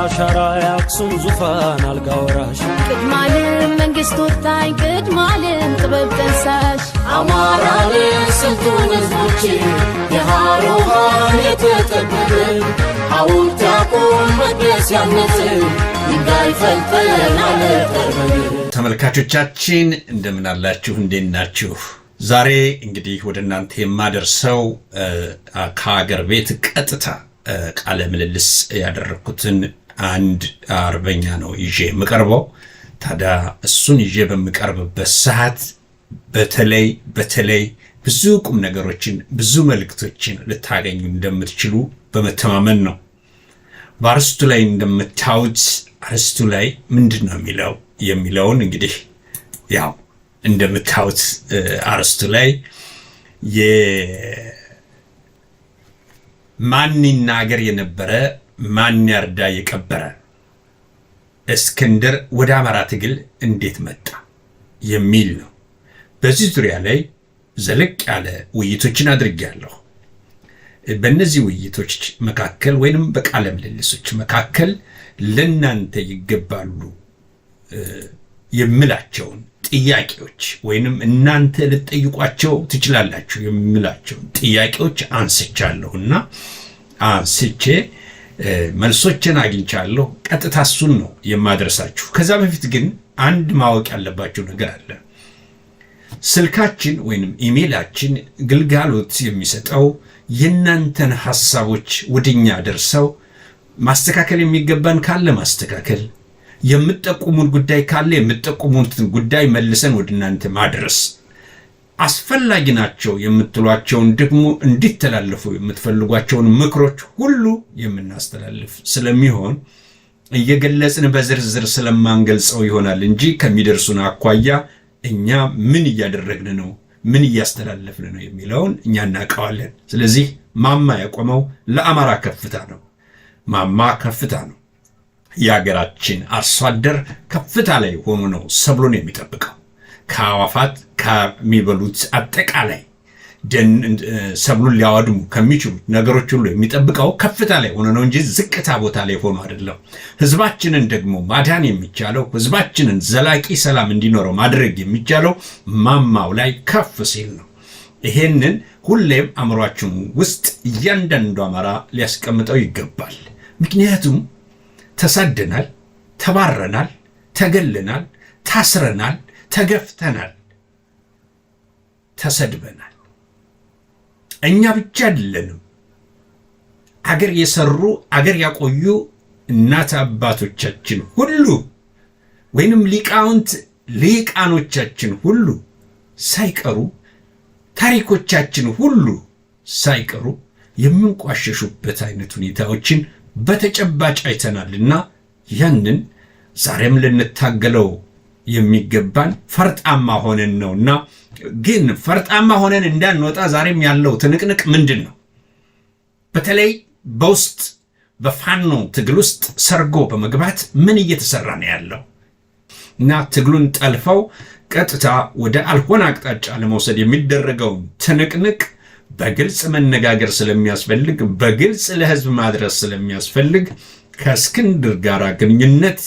አሻራ ያክሱም ዙፋን አልጋ ወራሽ ቅድማልም መንግስት ወጣኝ ቅድማልም ጥበብ ጠንሳሽ አማራን ስልጡን ህዝቦች የሃሮሃን የተጠበበ ሐውልት ያቁም መቅደስ ያነጽ ድንጋይ ፈልጠን አለጠርበን። ተመልካቾቻችን እንደምን አላችሁ? እንዴት ናችሁ? ዛሬ እንግዲህ ወደ እናንተ የማደርሰው ከሀገር ቤት ቀጥታ ቃለ ምልልስ ያደረኩትን አንድ አርበኛ ነው ይዤ የምቀርበው። ታዲያ እሱን ይዤ በምቀርብበት ሰዓት በተለይ ብዙ ቁም ነገሮችን ብዙ መልእክቶችን ልታገኙ እንደምትችሉ በመተማመን ነው። በአርስቱ ላይ እንደምታዩት አርስቱ ላይ ምንድን ነው የሚለውን እንግዲህ ያው እንደምታዩት አርስቱ ላይ ማን ይናገር የነበረ ማን ያርዳ የቀበረ እስክንድር ወደ አማራ ትግል እንዴት መጣ የሚል ነው። በዚህ ዙሪያ ላይ ዘለቅ ያለ ውይይቶችን አድርጌያለሁ። በእነዚህ ውይይቶች መካከል ወይንም በቃለ ምልልሶች መካከል ለናንተ ይገባሉ የምላቸውን ጥያቄዎች ወይንም እናንተ ልትጠይቋቸው ትችላላችሁ የምላቸውን ጥያቄዎች አንስቻለሁና አንስቼ መልሶችን አግኝቻለሁ። ቀጥታ እሱን ነው የማደርሳችሁ። ከዛ በፊት ግን አንድ ማወቅ ያለባችሁ ነገር አለ። ስልካችን ወይንም ኢሜይላችን ግልጋሎት የሚሰጠው የናንተን ሐሳቦች ወደኛ ደርሰው ማስተካከል የሚገባን ካለ ማስተካከል፣ የምትጠቁሙን ጉዳይ ካለ የምትጠቁሙትን ጉዳይ መልሰን ወደ እናንተ ማድረስ፣ አስፈላጊ ናቸው የምትሏቸውን ደግሞ እንዲተላለፉ የምትፈልጓቸውን ምክሮች ሁሉ የምናስተላልፍ ስለሚሆን እየገለጽን በዝርዝር ስለማንገልጸው ይሆናል እንጂ ከሚደርሱን አኳያ እኛ ምን እያደረግን ነው፣ ምን እያስተላለፍን ነው የሚለውን እኛ እናውቀዋለን። ስለዚህ ማማ የቆመው ለአማራ ከፍታ ነው። ማማ ከፍታ ነው። የሀገራችን አርሶ አደር ከፍታ ላይ ሆኖ ነው ሰብሉን የሚጠብቀው። ከአዋፋት ከሚበሉት አጠቃላይ ሰብሉን ሊያወድሙ ከሚችሉ ነገሮች ሁሉ የሚጠብቀው ከፍታ ላይ ሆኖ ነው እንጂ ዝቅታ ቦታ ላይ ሆኖ አይደለም። ህዝባችንን ደግሞ ማዳን የሚቻለው ህዝባችንን ዘላቂ ሰላም እንዲኖረው ማድረግ የሚቻለው ማማው ላይ ከፍ ሲል ነው። ይሄንን ሁሌም አእምሯችን ውስጥ እያንዳንዱ አማራ ሊያስቀምጠው ይገባል። ምክንያቱም ተሳደናል፣ ተባረናል፣ ተገለናል፣ ታስረናል፣ ተገፍተናል፣ ተሰድበናል። እኛ ብቻ አይደለንም። አገር የሰሩ አገር ያቆዩ እናት አባቶቻችን ሁሉ ወይንም ሊቃኖቻችን ሁሉ ሳይቀሩ ታሪኮቻችን ሁሉ ሳይቀሩ የምንቋሸሹበት አይነት ሁኔታዎችን በተጨባጭ አይተናልና ያንን ዛሬም ልንታገለው የሚገባን ፈርጣማ ሆነን ነውና፣ ግን ፈርጣማ ሆነን እንዳንወጣ ዛሬም ያለው ትንቅንቅ ምንድን ነው? በተለይ በውስጥ በፋኖ ትግል ውስጥ ሰርጎ በመግባት ምን እየተሰራ ነው ያለው እና ትግሉን ጠልፈው ቀጥታ ወደ አልሆነ አቅጣጫ ለመውሰድ የሚደረገውን ትንቅንቅ በግልጽ መነጋገር ስለሚያስፈልግ፣ በግልጽ ለህዝብ ማድረስ ስለሚያስፈልግ ከእስክንድር ጋር ግንኙነት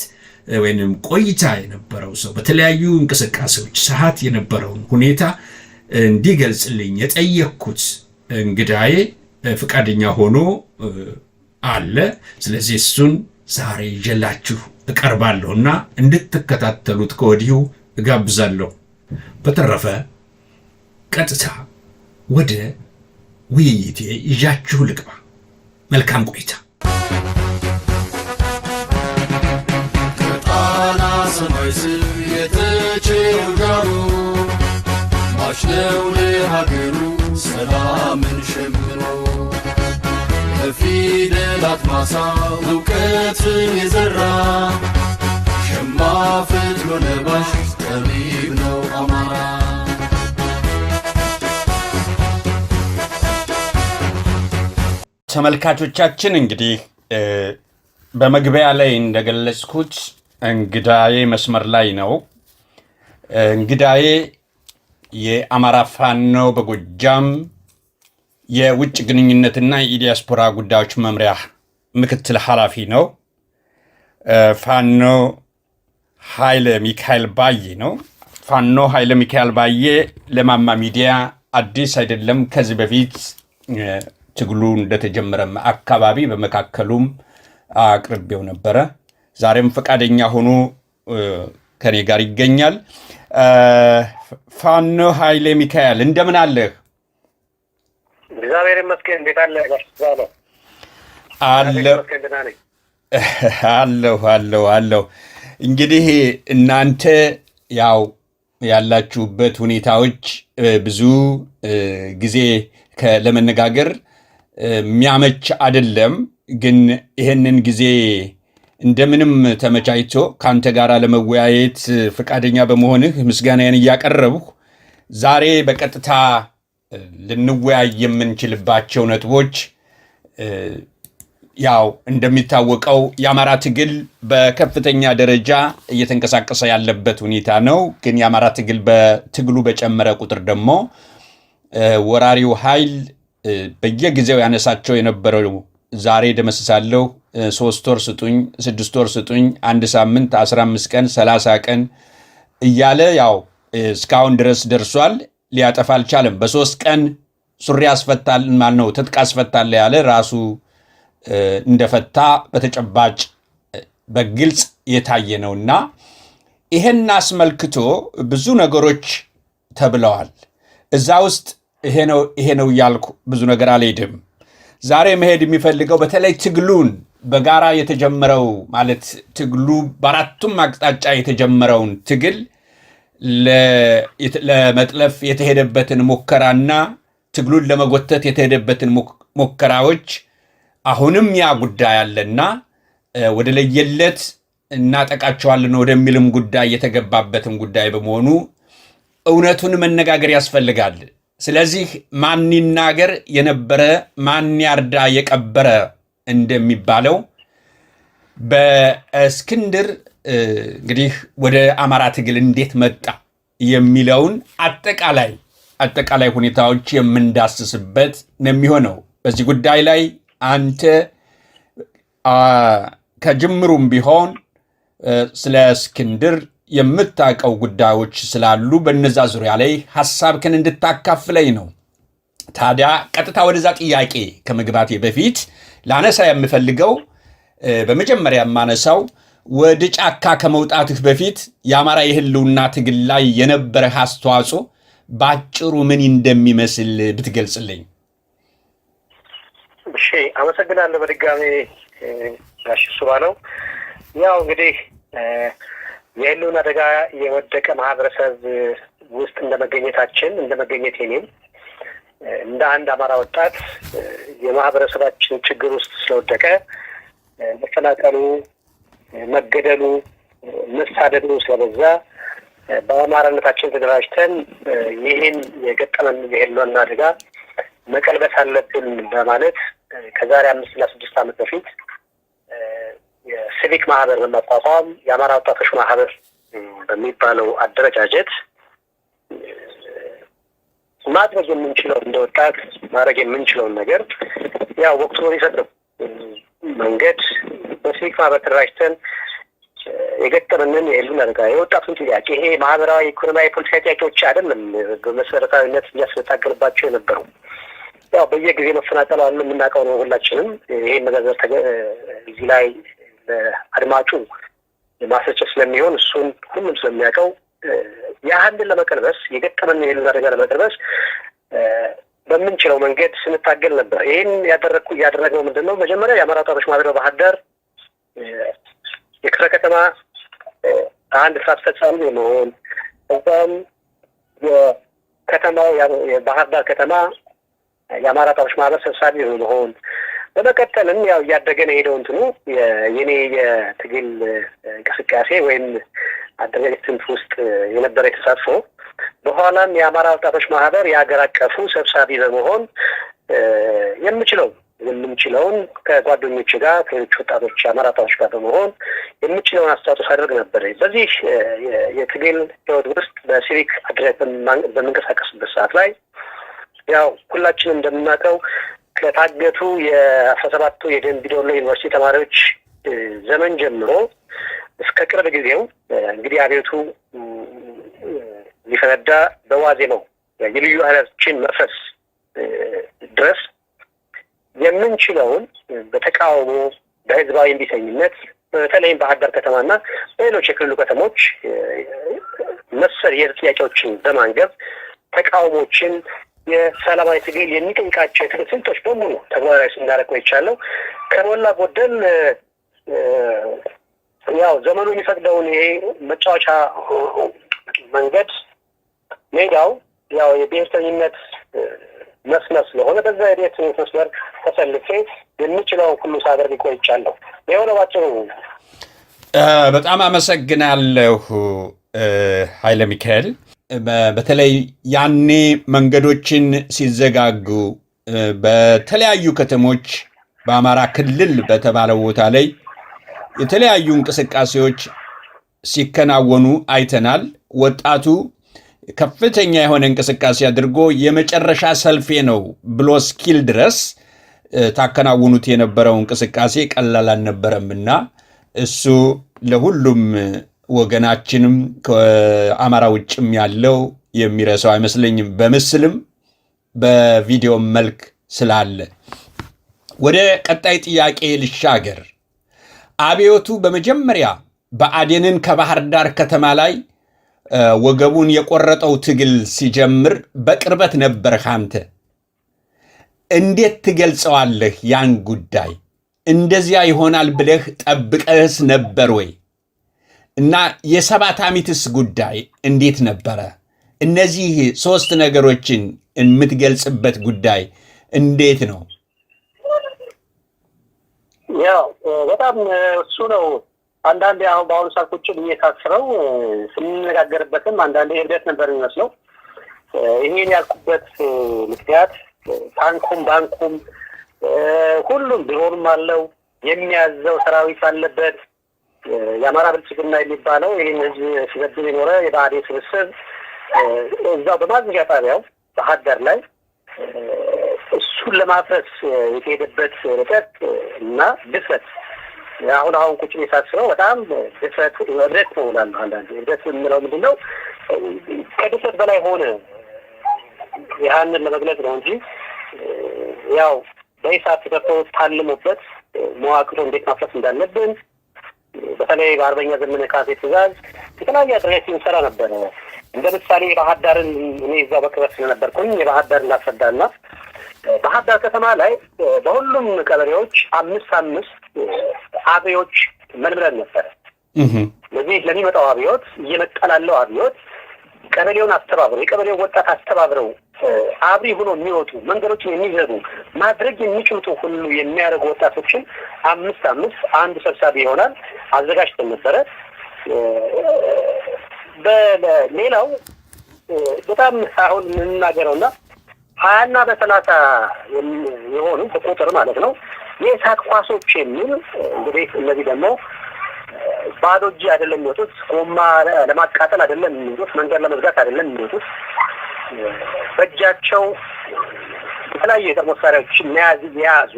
ወይንም ቆይታ የነበረው ሰው በተለያዩ እንቅስቃሴዎች ሰዓት የነበረውን ሁኔታ እንዲገልጽልኝ የጠየቅኩት እንግዳዬ ፈቃደኛ ሆኖ አለ። ስለዚህ እሱን ዛሬ ይዤላችሁ እቀርባለሁና እንድትከታተሉት ከወዲሁ እጋብዛለሁ። በተረፈ ቀጥታ ወደ ውይይቴ ይዣችሁ ልግባ። መልካም ቆይታ። ከጣና ሰማይ ስር የተቼው ዳሩ ማሽነው ለሀገሩ ሰላምን ሸምኖ በፊደላት ማሳ እውቀትን የዘራ ሸማ ፈትሎ ለባሽ ጠቢብ ነው አማራ። ተመልካቾቻችን እንግዲህ በመግቢያ ላይ እንደገለጽኩት እንግዳዬ መስመር ላይ ነው። እንግዳዬ የአማራ ፋኖ በጎጃም የውጭ ግንኙነትና የዲያስፖራ ጉዳዮች መምሪያ ምክትል ኃላፊ ነው። ፋኖ ኃይለ ሚካኤል ባዬ ነው። ፋኖ ኃይለ ሚካኤል ባዬ ለማማ ሚዲያ አዲስ አይደለም። ከዚህ በፊት ትግሉ እንደተጀመረም አካባቢ በመካከሉም አቅርቤው ነበረ። ዛሬም ፈቃደኛ ሆኖ ከኔ ጋር ይገኛል። ፋኖ ኃይለ ሚካኤል እንደምን አለህ? እግዚአብሔር ይመስገን። እንዴት አለ? አለሁ። እንግዲህ እናንተ ያው ያላችሁበት ሁኔታዎች ብዙ ጊዜ ለመነጋገር የሚያመች አይደለም። ግን ይህንን ጊዜ እንደምንም ተመቻችቶ ከአንተ ጋር ለመወያየት ፈቃደኛ በመሆንህ ምስጋናዬን እያቀረብሁ ዛሬ በቀጥታ ልንወያይ የምንችልባቸው ነጥቦች ያው እንደሚታወቀው የአማራ ትግል በከፍተኛ ደረጃ እየተንቀሳቀሰ ያለበት ሁኔታ ነው። ግን የአማራ ትግል በትግሉ በጨመረ ቁጥር ደግሞ ወራሪው ኃይል በየጊዜው ያነሳቸው የነበረው ዛሬ ደመስሳለሁ፣ 3 ወር ስጡኝ፣ 6 ወር ስጡኝ፣ 1 ሳምንት፣ 15 ቀን፣ 30 ቀን እያለ ያው እስካሁን ድረስ ደርሷል። ሊያጠፋ አልቻለም። በ3 ቀን ሱሪ አስፈታል ማለት ነው ትጥቅ አስፈታል ያለ ራሱ እንደፈታ በተጨባጭ በግልጽ የታየ ነውና ይሄን አስመልክቶ ብዙ ነገሮች ተብለዋል። እዛ ውስጥ ይሄ ነው ያልኩ ብዙ ነገር አልሄድም። ዛሬ መሄድ የሚፈልገው በተለይ ትግሉን በጋራ የተጀመረው ማለት ትግሉ በአራቱም አቅጣጫ የተጀመረውን ትግል ለመጥለፍ የተሄደበትን ሙከራና ትግሉን ለመጎተት የተሄደበትን ሙከራዎች አሁንም ያ ጉዳይ አለና ወደ ለየለት እናጠቃቸዋለን ወደሚልም ጉዳይ የተገባበትም ጉዳይ በመሆኑ እውነቱን መነጋገር ያስፈልጋል። ስለዚህ ማን ይናገር የነበረ ማን ያርዳ የቀበረ እንደሚባለው በእስክንድር እንግዲህ ወደ አማራ ትግል እንዴት መጣ የሚለውን አጠቃላይ ሁኔታዎች የምንዳስስበት ነው የሚሆነው። በዚህ ጉዳይ ላይ አንተ ከጅምሩም ቢሆን ስለ እስክንድር የምታውቀው ጉዳዮች ስላሉ በነዛ ዙሪያ ላይ ሐሳብህን እንድታካፍለኝ ነው። ታዲያ ቀጥታ ወደዛ ጥያቄ ከመግባቴ በፊት ላነሳ የምፈልገው በመጀመሪያ የማነሳው ወደ ጫካ ከመውጣትህ በፊት የአማራ የህልውና ትግል ላይ የነበረህ አስተዋጽኦ ባጭሩ ምን እንደሚመስል ብትገልጽልኝ። እሺ፣ አመሰግናለሁ በድጋሜ ጋሽ ሱባለው። ያው እንግዲህ የህልውና አደጋ የወደቀ ማህበረሰብ ውስጥ እንደመገኘቴ እኔም እንደ አንድ አማራ ወጣት የማህበረሰባችን ችግር ውስጥ ስለወደቀ መፈናቀሉ፣ መገደሉ፣ መሳደዱ ስለበዛ በአማራነታችን ተደራጅተን ይህን የገጠመን የህልውና አደጋ መቀልበስ አለብን በማለት ከዛሬ 5 እና 6 ዓመት በፊት የሲቪክ ማህበር በማቋቋም የአማራ ወጣቶች ማህበር በሚባለው አደረጃጀት ማድረግ የምንችለው እንደ ወጣት ማድረግ የምንችለውን ነገር ያው ወቅቱ በሚፈቅደው መንገድ በሲቪክ ማህበር ተደራጅተን የገጠመንን የህልውና አደጋ የወጣቱን ጥያቄ ይሄ ማህበራዊ፣ ኢኮኖሚያዊ፣ ፖለቲካዊ ጥያቄዎች አይደለም በመሰረታዊነት እያስመጣገልባቸው የነበሩ ያው በየጊዜ መፈናቀል አለ የምናውቀው ነው ሁላችንም። ይሄን ነገር እዚህ ላይ ለአድማጩ ማስረጃ ስለሚሆን እሱን ሁሉም ስለሚያውቀው ያህንን ለመቀልበስ የገጠመን የህልውና አደጋ ለመቀልበስ በምንችለው መንገድ ስንታገል ነበር። ይህን ያደረግነው ምንድን ነው? መጀመሪያ የአማራ ወጣቶች ማህበር በባህር ዳር የክፍለ ከተማ አንድ ስራ አስፈጻሚ የመሆን እዛም የከተማው የባህር ዳር ከተማ የአማራ ወጣቶች ማህበር ሰብሳቢ የመሆን በመቀጠልም ያው እያደገን የሄደው እንትኑ የኔ የትግል እንቅስቃሴ ወይም አደረጃጀት ውስጥ የነበረ ተሳትፎ በኋላም የአማራ ወጣቶች ማህበር የሀገር አቀፉ ሰብሳቢ በመሆን የምንችለውን ከጓደኞች ጋር ከሌሎች ወጣቶች የአማራ ወጣቶች ጋር በመሆን የምንችለውን አስተዋጽኦ አድርግ ነበር። በዚህ የትግል ህይወት ውስጥ በሲቪክ አደረጃጀት በምንቀሳቀስበት ሰዓት ላይ ያው ሁላችንም እንደምናውቀው ከታገቱ የ17ቱ የደምቢ ዶሎ ዩኒቨርሲቲ ተማሪዎች ዘመን ጀምሮ እስከ ቅርብ ጊዜው እንግዲህ አብዮቱ ሊፈነዳ በዋዜማው የልዩ ኃይላችን መፍረስ ድረስ የምንችለውን በተቃውሞ በህዝባዊ እምቢተኝነት በተለይም ባህር ዳር ከተማና በሌሎች የክልሉ ከተሞች መሰል የጥያቄዎችን በማንገብ ተቃውሞችን የሰላማዊ ትግል የሚጠይቃቸው የትግል ስልቶች በሙሉ ተግባራዊ ስናደርግ ቆይቻለሁ። ከሞላ ጎደል ያው ዘመኑ የሚፈቅደውን ይሄ መጫወቻ መንገድ ሜዳው ያው የብሔርተኝነት መስመር ስለሆነ በዛ የቤት መስመር ተሰልፌ የምችለውን ሁሉ ሳደርግ ቆይቻለሁ። የሆነ ባጭሩ በጣም አመሰግናለሁ ኃይለ ሚካኤል። በተለይ ያኔ መንገዶችን ሲዘጋጉ በተለያዩ ከተሞች በአማራ ክልል በተባለው ቦታ ላይ የተለያዩ እንቅስቃሴዎች ሲከናወኑ አይተናል። ወጣቱ ከፍተኛ የሆነ እንቅስቃሴ አድርጎ የመጨረሻ ሰልፌ ነው ብሎ እስኪል ድረስ ታከናውኑት የነበረው እንቅስቃሴ ቀላል አልነበረምና እሱ ለሁሉም ወገናችንም ከአማራ ውጭም ያለው የሚረሳው አይመስለኝም፣ በምስልም በቪዲዮም መልክ ስላለ። ወደ ቀጣይ ጥያቄ ልሻገር። አብዮቱ በመጀመሪያ ብአዴንን ከባህር ዳር ከተማ ላይ ወገቡን የቆረጠው ትግል ሲጀምር በቅርበት ነበርህ አንተ። እንዴት ትገልጸዋለህ ያን ጉዳይ? እንደዚያ ይሆናል ብለህ ጠብቀህስ ነበር ወይ? እና የሰባት ዓመትስ ጉዳይ እንዴት ነበረ? እነዚህ ሶስት ነገሮችን የምትገልጽበት ጉዳይ እንዴት ነው? ያው በጣም እሱ ነው። አንዳንዴ አሁን በአሁኑ ሰዓት ቁጭ ብዬ ሳስበው ስንነጋገርበትም አንዳንዴ እብደት ነበር የሚመስለው። ይሄን ያልኩበት ምክንያት ታንኩም ባንኩም ሁሉም ድሮንም አለው የሚያዘው ሰራዊት አለበት። የአማራ ብልጽግና የሚባለው ይህን ህዝብ ሲበድል የኖረ የብአዴን ስብስብ እዛው በማዘዣ ጣቢያው ባህር ዳር ላይ እሱን ለማፍረስ የተሄደበት ርቀት እና ድፍረት አሁን ቁጭ ብዬ ሳስበው በጣም ድፍረት እብደት ነው እላለሁ። አንዳንዴ እብደት የምለው ምንድን ነው? ከድፍረት በላይ ሆነ ያንን ለመግለጽ ነው እንጂ ያው በሂሳብ ተሰርቶ ታልሞበት መዋቅሩ እንዴት ማፍረስ እንዳለብን በተለይ በአርበኛ ዘመነ ካሴ ትእዛዝ የተለያየ አድርገን እንሰራ ነበረ። እንደ ምሳሌ ባህር ዳርን እኔ እዛው በቅርበት ስለነበርኩኝ የባህር ዳርን ላስረዳና ባህር ዳር ከተማ ላይ በሁሉም ቀበሌዎች 5 አብዮች መልምለን ነበረ። ስለዚህ ለሚመጣው አብዮት እየመጣ ላለው አብዮት ቀበሌውን አስተባብረው የቀበሌውን ወጣት አስተባብረው አብሪ ሆኖ የሚወጡ መንገዶችን የሚዘጉ ማድረግ የሚችሉት ሁሉ የሚያደርጉ ወጣቶችን 5 አንድ ሰብሳቢ ይሆናል አዘጋጅተን ነበረ። በሌላው በጣም አሁን የምንናገረውና 20 እና 30 የሆኑ በቁጥር ማለት ነው የእሳት ኳሶች የሚል እንግዲህ እነዚህ ደግሞ ባዶ እጅ አይደለም የሚወጡት፣ ጎማ ለማቃጠል አይደለም የሚወጡት፣ መንገድ ለመዝጋት አይደለም የሚወጡት፣ በእጃቸው የተለያዩ የጦር መሳሪያዎችን የያዙ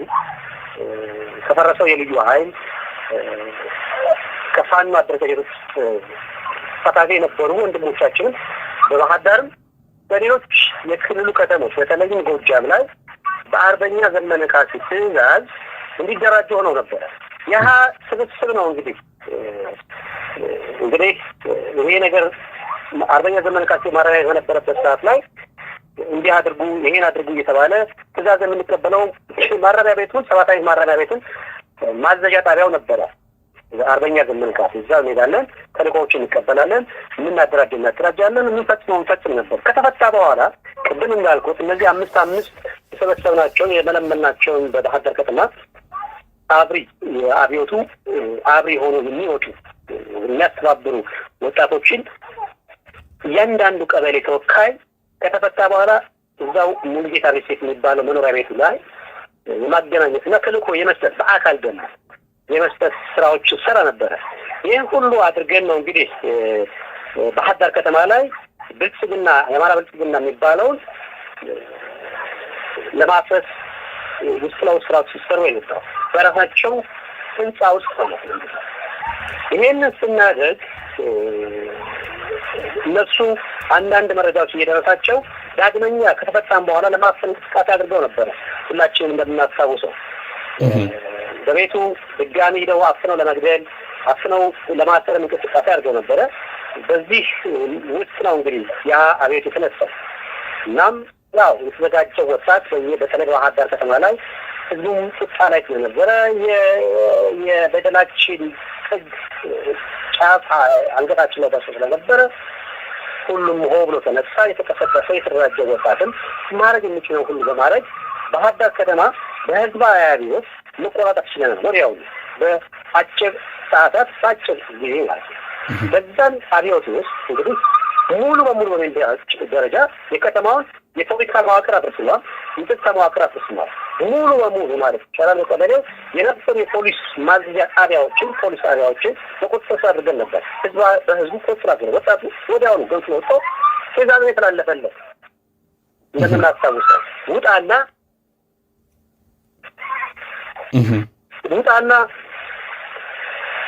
ከፈረሰው የልዩ ኃይል ከፋኖ አደረጃጀቶች ተሳታፊ የነበሩ ወንድሞቻችንን በባህር ዳርም በሌሎች የክልሉ ከተሞች በተለይም ጎጃም ላይ በአርበኛ ዘመነ ካሴ ትእዛዝ እንዲደራጁ ሆነው ነበረ። ያ ስብስብ ነው እንግዲህ ይሄ ነገር አርበኛ ዘመነ ካሴ ማረሚያ በነበረበት ሰዓት ላይ እንዲህ አድርጉ ይሄን አድርጉ እየተባለ ትእዛዝ የምንቀበለው ማረሚያ ቤቱን ሰባታዊ ማረሚያ ቤቱን ማዘዣ ጣቢያው ነበረ። አርበኛ ዘመነ ካሴ እዛው እንሄዳለን፣ ተልእኮዎችን እንቀበላለን፣ እናደራጃለን፣ እንፈጽም ነበር። ከተፈታ በኋላ ቅድም እንዳልኩት እነዚህ 5 የሰበሰብናቸውን የመለመልናቸውን በባህር ዳር ከተማ አብዮቱ አብሪ ሆኖ የሚወጡ የሚያስተባብሩ ወጣቶችን እያንዳንዱ ቀበሌ ተወካይ ከተፈታ በኋላ እዛው ሙሉጌታ ቤት የሚባለው መኖሪያ ቤቱ ላይ የማገናኘትና ተልእኮ የመስጠት በአካል ደም የመስጠት ስራዎች ሰራ ነበረ። ይህን ሁሉ አድርገን ነው እንግዲህ ባህር ዳር ከተማ ላይ ብልጽግና የአማራ ብልጽግና የሚባለውን ለማፍረስ ውስጥ ለውስጥ ስራዎች ሲሰሩ የነበረው በራሳቸው ህንፃ ውስጥ ነው። ይሄንን ስናደርግ እነሱ አንዳንድ መረጃዎች እየደረሳቸው ዳግመኛ ከተፈታም በኋላ ለማፈን እንቅስቃሴ አድርገው ነበረ። ሁላችንም እንደምናስታውሰው በቤቱ ድጋሚ ሄደው አፍነው ለመግደል አፍነው ለማሰር እንቅስቃሴ አድርገው ነበረ። በዚህ ውስጥ ነው እንግዲህ ያ አቤት የተነሳው። እናም ያው የተዘጋጀው ወጣት በተለይ ባህር ዳር ከተማ ላይ ህዝቡም ቁጣ ላይ ስለነበረ የበደላችን ጥግ ጫፍ አንገታችን ላይ ደርሶ ስለነበረ ሁሉም ሆ ብሎ ተነሳ። የተቀሰቀሰ የተደራጀ ወጣትም ማድረግ የሚችለው ሁሉ በማድረግ ባህር ዳር ከተማ በህዝባዊ አብዮት መቆጣጠር ችለናል። ወዲያው በአጭር ሰዓታት በአጭር ጊዜ ማለት ነው። በዛን አብዮት ውስጥ እንግዲህ ሙሉ በሙሉ በሚባል ደረጃ የከተማውን የፖለቲካ መዋቅር አፍርሰዋል፣ የጸጥታ መዋቅር አፍርሰዋል። ሙሉ በሙሉ ማለት ይቻላል በቀበሌው የነበሩ የፖሊስ ማዝዣ ጣቢያዎችን ፖሊስ ጣቢያዎችን በቁጥጥር ስር አድርገን ነበር። በህዝቡ ቁጥጥር አድርገን ወጣቱ ወዲያውኑ ገንፍሎ ወጥቶ ትዕዛዝ የተላለፈለት እንደምናስታውሰው ውጣና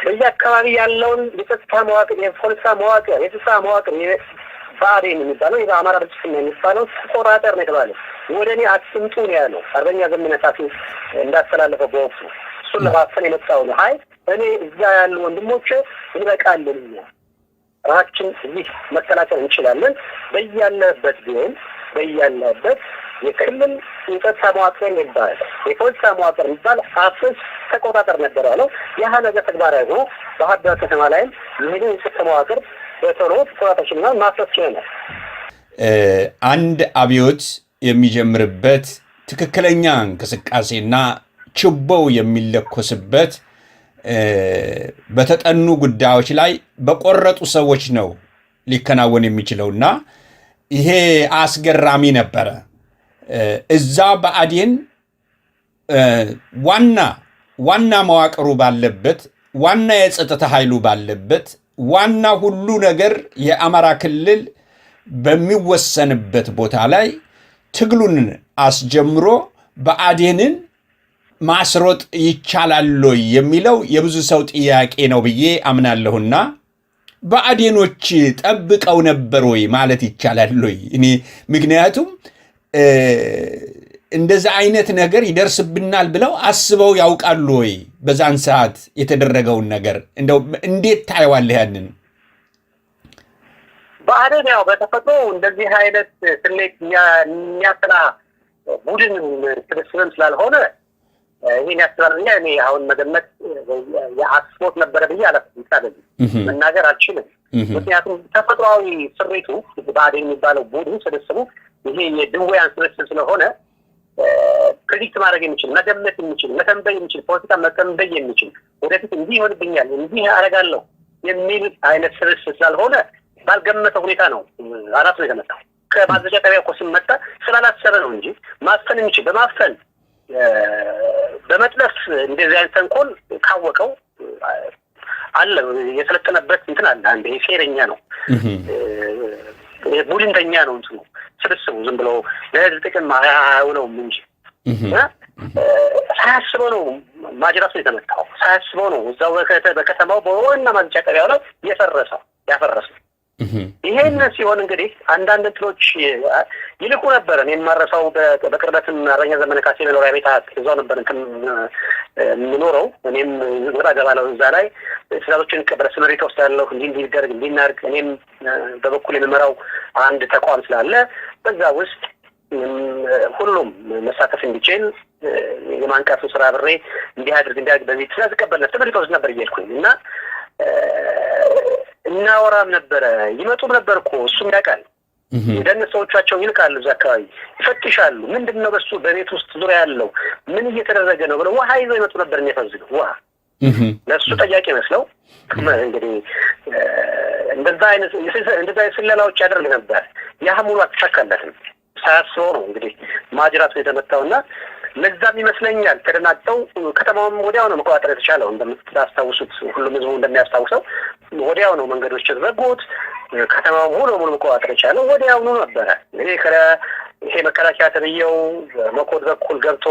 በየአካባቢ ያለውን የጸጥታ መዋቅር የፖለቲካ መዋቅር የጸጥታ መዋቅር ባዴን የሚባለው የአማራ ብልጽግና የሚባለው ተቆጣጠር ነው የተባለው። ወደ እኔ አትምጡ ነው ያለው። አርበኛ ዘመነ ካሴ እንዳስተላለፈው በወቅቱ እሱን ለማፈን የመጣው ነው። አይ እኔ እዛ ያሉ ወንድሞቼ እንበቃለን፣ ራሳችን እዚህ መከላከል እንችላለን። በያለበት የክልል የጸጥታ መዋቅር የሚባል የፖለቲካ መዋቅር የሚባል አፍስ ተቆጣጠር ነበር ያለው። ያህ ነገር ተግባራዊ ሆኖ ባህር ዳር ከተማ ላይም ይህንን የጸጥታ መዋቅር በቶሎ ተቆጣጠርና ማፍረስ ችለናል። አንድ አብዮት የሚጀምርበት ትክክለኛ እንቅስቃሴና ችቦው የሚለኮስበት በተጠኑ ጉዳዮች ላይ በቆረጡ ሰዎች ነው ሊከናወን የሚችለውና ይሄ አስገራሚ ነበረ። እዛ በአዴን ዋና መዋቅሩ ባለበት ዋና የጸጥታ ኃይሉ ባለበት ዋና ሁሉ ነገር የአማራ ክልል በሚወሰንበት ቦታ ላይ ትግሉን አስጀምሮ በአዴንን ማስሮጥ ይቻላል የሚለው የብዙ ሰው ጥያቄ ነው ብዬ አምናለሁና በአዴኖች ጠብቀው ነበር ወይ ማለት ይቻላል ወይ? እኔ ምክንያቱም እንደዛ አይነት ነገር ይደርስብናል ብለው አስበው ያውቃሉ ወይ? በዛን ሰዓት የተደረገውን ነገር እንደው እንዴት ታየዋለህ? ያንን በአዴን ያው በተፈጥሮ እንደዚህ አይነት ስሌት የሚያስላ ቡድን ስብስብም ስላልሆነ ይህን ያስባልኛ እኔ አሁን መገመት የአስቦት ነበረ ብዬ አላስብም መናገር አልችልም። ምክንያቱም ተፈጥሯዊ ስሬቱ በአዴን የሚባለው ቡድን ስብስቡ ይሄ የድውያን ስብስብ ስለሆነ ፕሬዲክት ማድረግ የሚችል መገመት የሚችል መተንበይ የሚችል ፖለቲካ መተንበይ የሚችል ወደፊት እንዲህ ይሆንብኛል እንዲህ አደርጋለሁ የሚል አይነት ስብስብ ስላልሆነ ባልገመተ ሁኔታ ነው አራት ነው የተመጣው። ከማዘዣ ጣቢያ እኮ ሲመጣ ስላላሰበ ነው እንጂ ማፈን የሚችል በማፈን በመጥለፍ እንደዚህ አይነት ተንኮል ካወቀው አለ የሰለጠነበት እንትን አለ። አንዴ ሴረኛ ነው ቡድንተኛ ነው እንትኑ ስብስቡ ዝም ብሎ ለህዝብ ጥቅም አይውለውም እንጂ ሳያስበው ነው ማጅራቱ የተመታው። ሳያስበው ነው እዛው በከተማው በዋና ማዘዣ ጣቢያው ላይ ያፈረሰው። ይሄን ሲሆን እንግዲህ አንዳንድ እንትኖች ይልቁ ነበር። እኔም ማረሳው በቅርበትም አርበኛ ዘመነ ካሴ መኖሪያ ቤት እዛው ነበር የምኖረው። እኔም ወጣ ገባለው እዛ ላይ ትዕዛዞችን በስምሪት ወስዳለሁ እንዲደረግ እንዲናርግ። እኔም በበኩል የምመራው አንድ ተቋም ስላለ በዛ ውስጥ ሁሉም መሳተፍ እንዲችል የማንቃቱ ስራ ብሬ እንዲያድርግ በዚህ ትዕዛዝ ቀበል ነበር። ስምሪት ወስድ ነበር እየሄድኩኝ እና እናወራም ነበረ። ይመጡም ነበር እኮ እሱም ያውቃል። እንደነ ሰዎቻቸው ይልካሉ፣ እዛ አካባቢ ይፈትሻሉ። ምንድነው በሱ በቤት ውስጥ ዙሪያ ያለው ምን እየተደረገ ነው ብለው ውሃ ይዘው ይመጡ ነበር። የሚያፈዝገው ውሃ ለሱ ጠያቂ መስለው እንግዲህ እንደዛ አይነት ስለላዎች ያደርግ ነበር። ያ ሙሉ አልተሳካለትም። ሳያስበው ነው እንግዲህ ማጅራቱ የተመታውና ለዛም ይመስለኛል ተደናግጠው ከተማውን ወዲያው ነው መቆጣጠር የተቻለው። እንደምታስታውሱት ሁሉም ህዝቡ እንደሚያስታውሰው ወዲያው ነው መንገዶች ተዘጉት። ከተማው ሙሉ መቆጣጠር የቻለው ወዲያው ነው ነበረ። እንግዲህ ይሄ መከላከያ ተብዬው መኮድ በኩል ገብቶ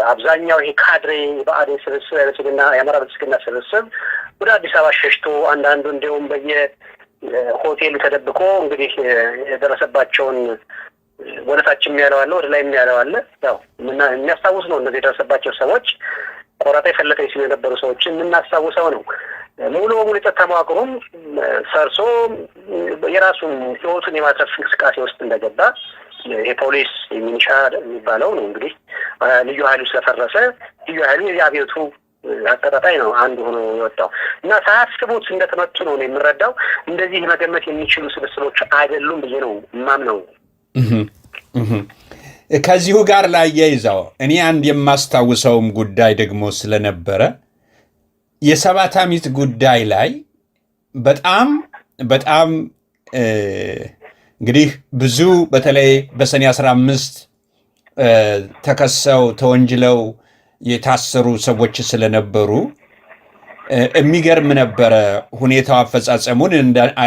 አብዛኛው ይሄ ካድሬ በአዴን ስብስብ ያለችና የአማራ ብልጽግና ስብስብ ወደ አዲስ አበባ ሸሽቶ አንዳንዱ እንደውም በየሆቴሉ ተደብቆ እንግዲህ የደረሰባቸውን ወደታችም ያለው አለ ወደ ላይም ያለው አለ። ያው የሚያስታውስ ነው። እነዚህ የደረሰባቸው ሰዎች ቆራጣ የፈለጠኝ ሲሉ የነበሩ ሰዎችን የምናስታውሰው ነው። ሙሉ በሙሉ የጸጥታ መዋቅሩም ሰርሶ የራሱን ህይወቱን የማትረፍ እንቅስቃሴ ውስጥ እንደገባ የፖሊስ ሚኒሻ የሚባለው ነው እንግዲህ ልዩ ኃይሉ ስለፈረሰ ልዩ ኃይሉ የአብዮቱ አቀጣጣይ ነው አንዱ ሆኖ የወጣው እና ሳያስቡት እንደተመቱ ነው የምንረዳው። እንደዚህ መገመት የሚችሉ ስብስቦች አይደሉም ብዬ ነው የማምነው። ከዚሁ ጋር ላያይዘው እኔ አንድ የማስታውሰውም ጉዳይ ደግሞ ስለነበረ የሰባት ዓመት ጉዳይ ላይ በጣም እንግዲህ ብዙ በተለይ በሰኔ 15 ተከሰው ተወንጅለው የታሰሩ ሰዎች ስለነበሩ የሚገርም ነበረ ሁኔታው አፈጻጸሙን።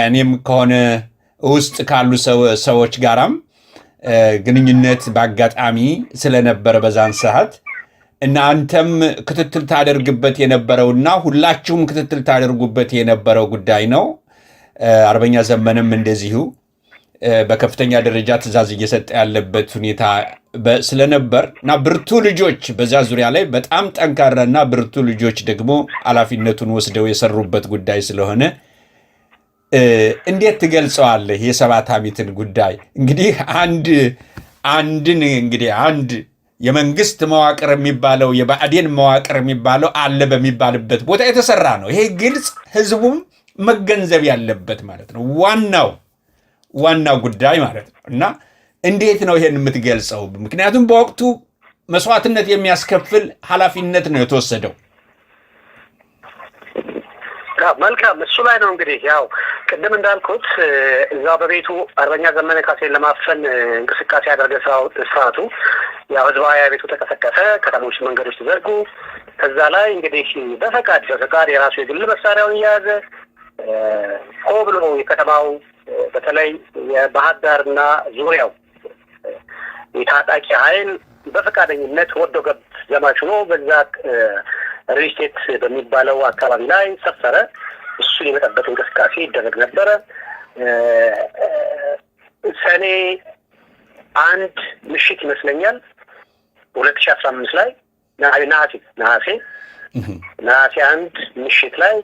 እኔም ከሆነ ውስጥ ካሉ ሰዎች ጋራም ግንኙነት በአጋጣሚ ስለነበረ በዛን ሰዓት እና አንተም ክትትል ታደርግበት የነበረውና ሁላችሁም ክትትል ታደርጉበት የነበረው ጉዳይ ነው። አርበኛ ዘመንም እንደዚሁ በከፍተኛ ደረጃ ትዕዛዝ እየሰጠ ያለበት ሁኔታ ስለነበር እና ብርቱ ልጆች በዛ ዙሪያ ላይ በጣም ጠንካራና ብርቱ ልጆች ደግሞ ኃላፊነቱን ወስደው የሰሩበት ጉዳይ ስለሆነ እንዴት ትገልጸዋለህ? የሰባት ዓመትን ጉዳይ እንግዲህ አንድ የመንግስት መዋቅር የሚባለው የብአዴን መዋቅር የሚባለው አለ በሚባልበት ቦታ የተሰራ ነው። ይሄ ግልጽ ህዝቡም መገንዘብ ያለበት ማለት ነው። ዋናው ጉዳይ ማለት ነው። እና እንዴት ነው ይሄን የምትገልጸው? ምክንያቱም በወቅቱ መስዋዕትነት የሚያስከፍል ኃላፊነት ነው የተወሰደው። መልካም እሱ ላይ ነው እንግዲህ ያው ቅድም እንዳልኩት እዛው በቤቱ አርበኛ ዘመነ ካሴን ለማፈን እንቅስቃሴ ያደረገ ስርዓቱ ያው ህዝባዊ ቤቱ ተቀሰቀሰ፣ ከተሞች መንገዶች ተዘርጉ። ከዛ ላይ እንግዲህ በፈቃድ የራሱ የግል መሳሪያውን እየያዘ ሆ ብሎ የከተማው በተለይ የባህር ዳርና ዙሪያው የታጣቂ ኃይል በፈቃደኝነት ወዶ ገብ ዘማች ሆኖ በዛ ሪስቴት በሚባለው አካባቢ ላይ ሰፈረ። እሱን የመጠበቅ እንቅስቃሴ ይደረግ ነበረ። ሰኔ 1 ምሽት ይመስለኛል 2015 ላይ ነሐሴ 1 ምሽት ላይ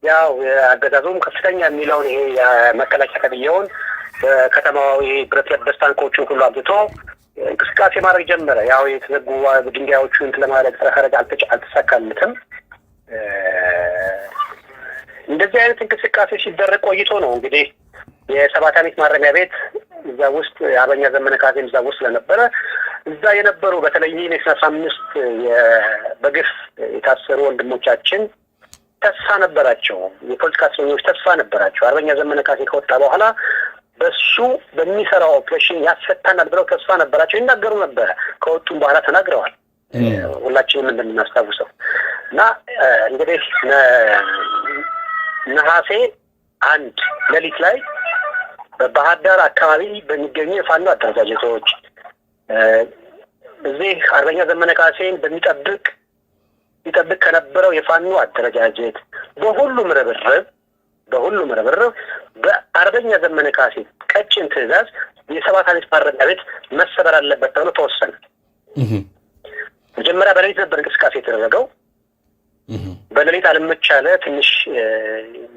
ያው አገዛዙም ከፍተኛ የሚለውን ይሄ የመከላከያ ተብዬውን በከተማው ብረት ለበስ ታንኮችን ሁሉ አብዝቶ እንቅስቃሴ ማድረግ ጀመረ። ያው የተዘጉ ድንጋዮቹን ለማለት ተረጋጋ አልተሳካለትም። እንደዚህ አይነት እንቅስቃሴ ሲደረግ ቆይቶ ነው እንግዲህ የሰባት ዓመት ማረሚያ ቤት እዛ ውስጥ አርበኛ ዘመነ ካሴም እዛ ውስጥ ስለነበረ እዛ የነበሩ በተለይ ኔክስ 15 በግፍ የታሰሩ ወንድሞቻችን ተስፋ ነበራቸው። የፖለቲካ እስረኞች ተስፋ ነበራቸው። አርበኛ ዘመነ ካሴ ከወጣ በኋላ በሱ በሚሰራው ኦፕሬሽን ያስፈታናል ብለው ተስፋ ነበራቸው፣ ይናገሩ ነበረ። ከወጡም በኋላ ተናግረዋል፣ ሁላችንም እንደምናስታውሰው። እና እንግዲህ ነሐሴ 1 ሌሊት ላይ በባህር ዳር አካባቢ በሚገኙ የፋኖ አደረጃጀቶች እዚህ አርበኛ ዘመነ ካሴን በሚጠብቅ ከነበረው የፋኖ አደረጃጀት በሁሉም ርብርብ በአርበኛ ዘመነ ካሴ ቀጭን ትዕዛዝ የሰባት ዓመት ማረሚያ ቤት መሰበር አለበት ተብሎ ተወሰነ። መጀመሪያ በሌሊት ነበር እንቅስቃሴ የተደረገው። በሌሊት አልመቻለ፣ ትንሽ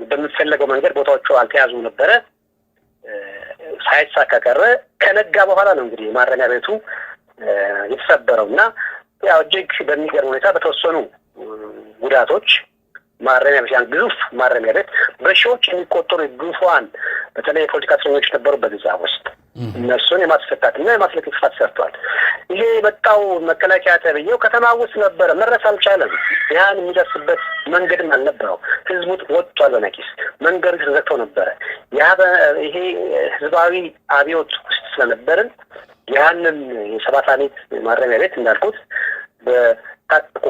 በሚፈለገው መንገድ ቦታዎቹ አልተያዙም ነበረ። ሳይሳካ ቀረ። ከነጋ በኋላ ነው እንግዲህ ማረሚያ ቤቱ የተሰበረው እና ያው እጅግ በሚገርም ሁኔታ በተወሰኑ ጉዳቶች ማረሚያ ቤት ግዙፍ ማረሚያ ቤት በሺዎች የሚቆጠሩ ግዙፋን በተለይ የፖለቲካ እስረኞች ነበሩበት እዛ ውስጥ እነሱን የማስፈታትና የማስለቀቅ ስራ ሰርቷል። ይሄ የመጣው መከላከያ ተብዬው ከተማ ውስጥ ነበረ፣ መድረስ አልቻለም። ያን የሚደርስበት መንገድም አልነበረው። ህዝቡ ወጥቷል በነቂስ፣ መንገዱ ተዘግተው ነበረ። ይሄ ህዝባዊ አብዮት ውስጥ ስለነበርን ያንን የሰባት ዓመት ማረሚያ ቤት እንዳልኩት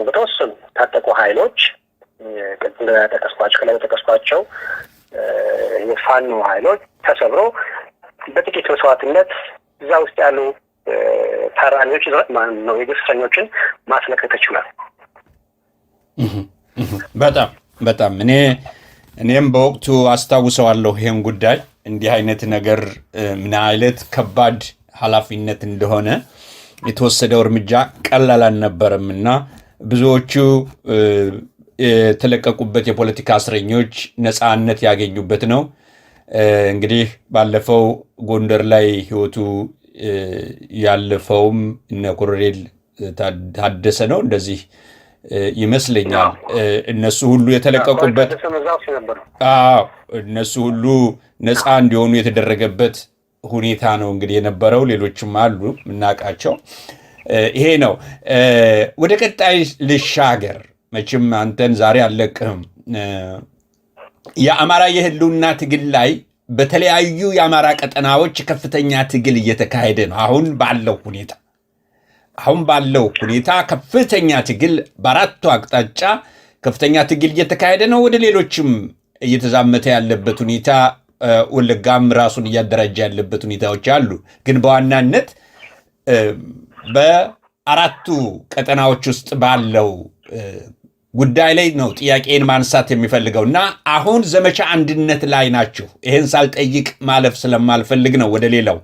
በተወሰኑ ታጠቁ ኃይሎች ከላይ በጠቀስኳቸው የፋኖ ኃይሎች ተሰብሮ በጥቂት መስዋዕትነት እዛ ውስጥ ያሉ ታራሚዎች የግፍ እስረኞችን ማስለከት ይችላል። በጣም እኔም በወቅቱ አስታውሰዋለሁ ይሄን ጉዳይ እንዲህ አይነት ነገር ምን አይነት ከባድ ኃላፊነት እንደሆነ የተወሰደው እርምጃ ቀላል አልነበረምና ብዙዎቹ የተለቀቁበት የፖለቲካ እስረኞች ነፃነት ያገኙበት ነው። እንግዲህ ባለፈው ጎንደር ላይ ህይወቱ ያለፈውም እነ ኮሎኔል ታደሰ ነው እንደዚህ ይመስለኛል። እነሱ ሁሉ የተለቀቁበት እነሱ ሁሉ ነፃ እንዲሆኑ የተደረገበት ሁኔታ ነው እንግዲህ የነበረው። ሌሎችም አሉ የምናውቃቸው። ይሄ ነው። ወደ ቀጣይ ልሻገር። መቼም አንተን ዛሬ አልለቅህም። የአማራ የህልውና ትግል ላይ በተለያዩ የአማራ ቀጠናዎች ከፍተኛ ትግል እየተካሄደ ነው። አሁን ባለው ሁኔታ ከፍተኛ ትግል በአራቱ አቅጣጫ ከፍተኛ ትግል እየተካሄደ ነው። ወደ ሌሎችም እየተዛመተ ያለበት ሁኔታ፣ ወለጋም ራሱን እያደራጀ ያለበት ሁኔታዎች አሉ። ግን በዋናነት በአራቱ ቀጠናዎች ውስጥ ባለው ጉዳይ ላይ ነው ጥያቄን ማንሳት የሚፈልገው እና አሁን ዘመቻ አንድነት ላይ ናችሁ። ይህን ሳልጠይቅ ማለፍ ስለማልፈልግ ነው ወደ ሌላው።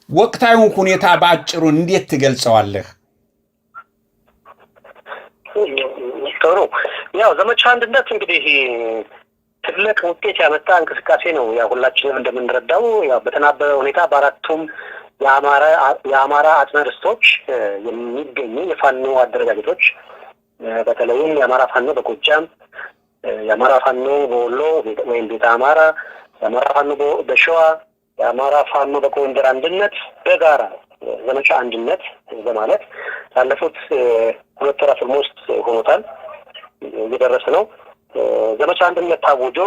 ወቅታዊውን ሁኔታ በአጭሩ እንዴት ትገልጸዋለህ? ጥሩ። ያው ዘመቻ አንድነት እንግዲህ ትልቅ ውጤት ያመጣ እንቅስቃሴ ነው። ያው ሁላችንም እንደምንረዳው ያው በተናበበ ሁኔታ በአራቱም የአማራ አጽመ ርስቶች የሚገኙ የፋኖ አደረጃጀቶች በተለይም የአማራ ፋኖ በጎጃም፣ የአማራ ፋኖ በወሎ ወይም ቤተ አማራ፣ የአማራ ፋኖ በሸዋ፣ የአማራ ፋኖ በጎንደር አንድነት በጋራ ዘመቻ አንድነት በማለት ላለፉት 2 ወራት ኦልሞስት ሆኖታል እየደረሰ ነው። ዘመቻ አንድነት ታውጆ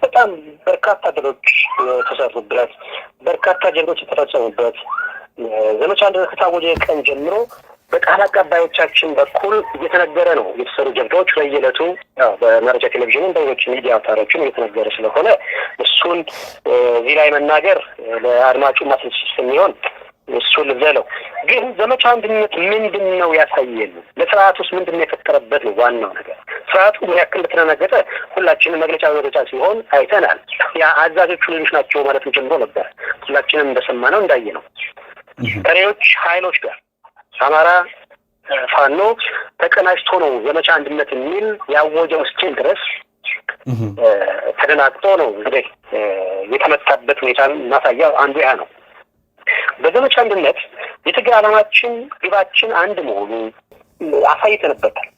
በጣም በርካታ ድሎች የተሰሩበት፣ በርካታ ጀብዶች የተፈጸሙበት ዘመቻ አንድነት ከታወጀ ቀን ጀምሮ በቃል አቀባዮቻችን በኩል እየተነገረ ነው። የተሰሩ ጀብዶች በየዕለቱ በመረጃ ቴሌቪዥን በሌሎች ሚዲያ አውታሮችም እየተነገረ ስለሆነ እሱን እዚህ ላይ መናገር ለአድማጩ ማስረጃ የሚሆን እሱን ልዘለው። ግን ዘመቻ አንድነት ምንድን ነው ያሳየን? ለስርዓት ውስጥ ምንድን ነው የፈጠረበት ነው ዋናው ነገር። ስርዓቱ ምን ያክል እንደተደናገጠ ሁላችንም መግለጫ ሲሆን አይተናል። ያ አዛዦቹ ልጆች ናቸው ማለትም ጀምሮ ነበር። ሁላችንም እንደሰማነው እንዳየነው ቀሪዎች ኃይሎች ጋር አማራ ፋኖ ተቀናጅቶ ነው ዘመቻ አንድነት የሚል ያወጀው እስኪል ድረስ ተደናግጦ ነው እንግዲህ የተመታበት ሁኔታ ማሳያው አንዱ ያ ነው። በዘመቻ አንድነት የትግል ዓላማችን ግባችን አንድ መሆኑ አሳይተንበታል።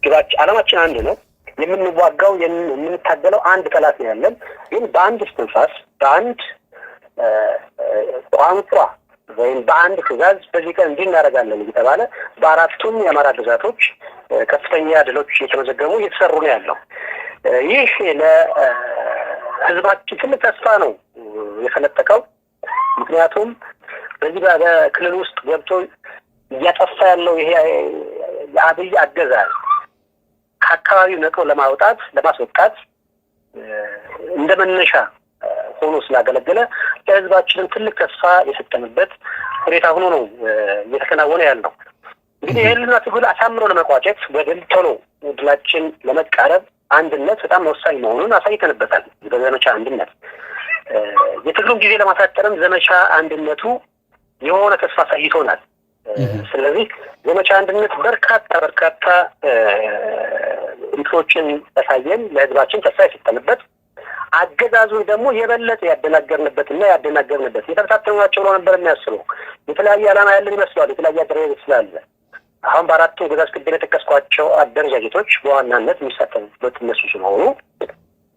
ግባችን ዓላማችን አንድ ነው። የምንዋጋው የምንታገለው አንድ ጠላት ነው ያለን። ግን በአንድ እስትንፋስ በአንድ ቋንቋ ወይም በአንድ ትዕዛዝ በዚህ ቀን እንዲህ እናደርጋለን እየተባለ በአራቱም የአማራ ግዛቶች ከፍተኛ ድሎች እየተመዘገቡ እየተሰሩ ነው ያለው። ይህ ለህዝባችን ትልቅ ተስፋ ነው የፈነጠቀው። ምክንያቱም በዚህ በክልል ውስጥ ገብቶ እያጠፋ ያለው ይሄ የአብይ አገዛዝ ከአካባቢው ነቅሎ ለማስወጣት እንደ መነሻ ሆኖ ስላገለገለ ለህዝባችንም ትልቅ ተስፋ የሰጠንበት ሁኔታ ሆኖ ነው እየተከናወነ ያለው። እንግዲህ የህልውና ትግል አሳምሮ ለመቋጨት በድል ቶሎ ድላችን ለመቃረብ አንድነት በጣም ወሳኝ መሆኑን አሳይተንበታል። በዘመቻ አንድነት የትግሉን ጊዜ ለማሳጠርም ዘመቻ አንድነቱ የሆነ ተስፋ አሳይቶናል። ስለዚህ ዘመቻ አንድነት በርካታ እንትኖችን ያሳየን፣ ለህዝባችን ተስፋ የሰጠንበት፣ አገዛዙን ደግሞ የበለጠ ያደናገርንበት የተበታተኑ ናቸው ብሎ ነበር የሚያስበው። የተለያየ ዓላማ ያለን ይመስላል፣ የተለያየ አደረጃጀት ስላለ አሁን በአራቱ ግዛት ቅድም የጠቀስኳቸው አደረጃጀቶች በዋናነት የሚሳተፉበት እነሱ ስለሆኑ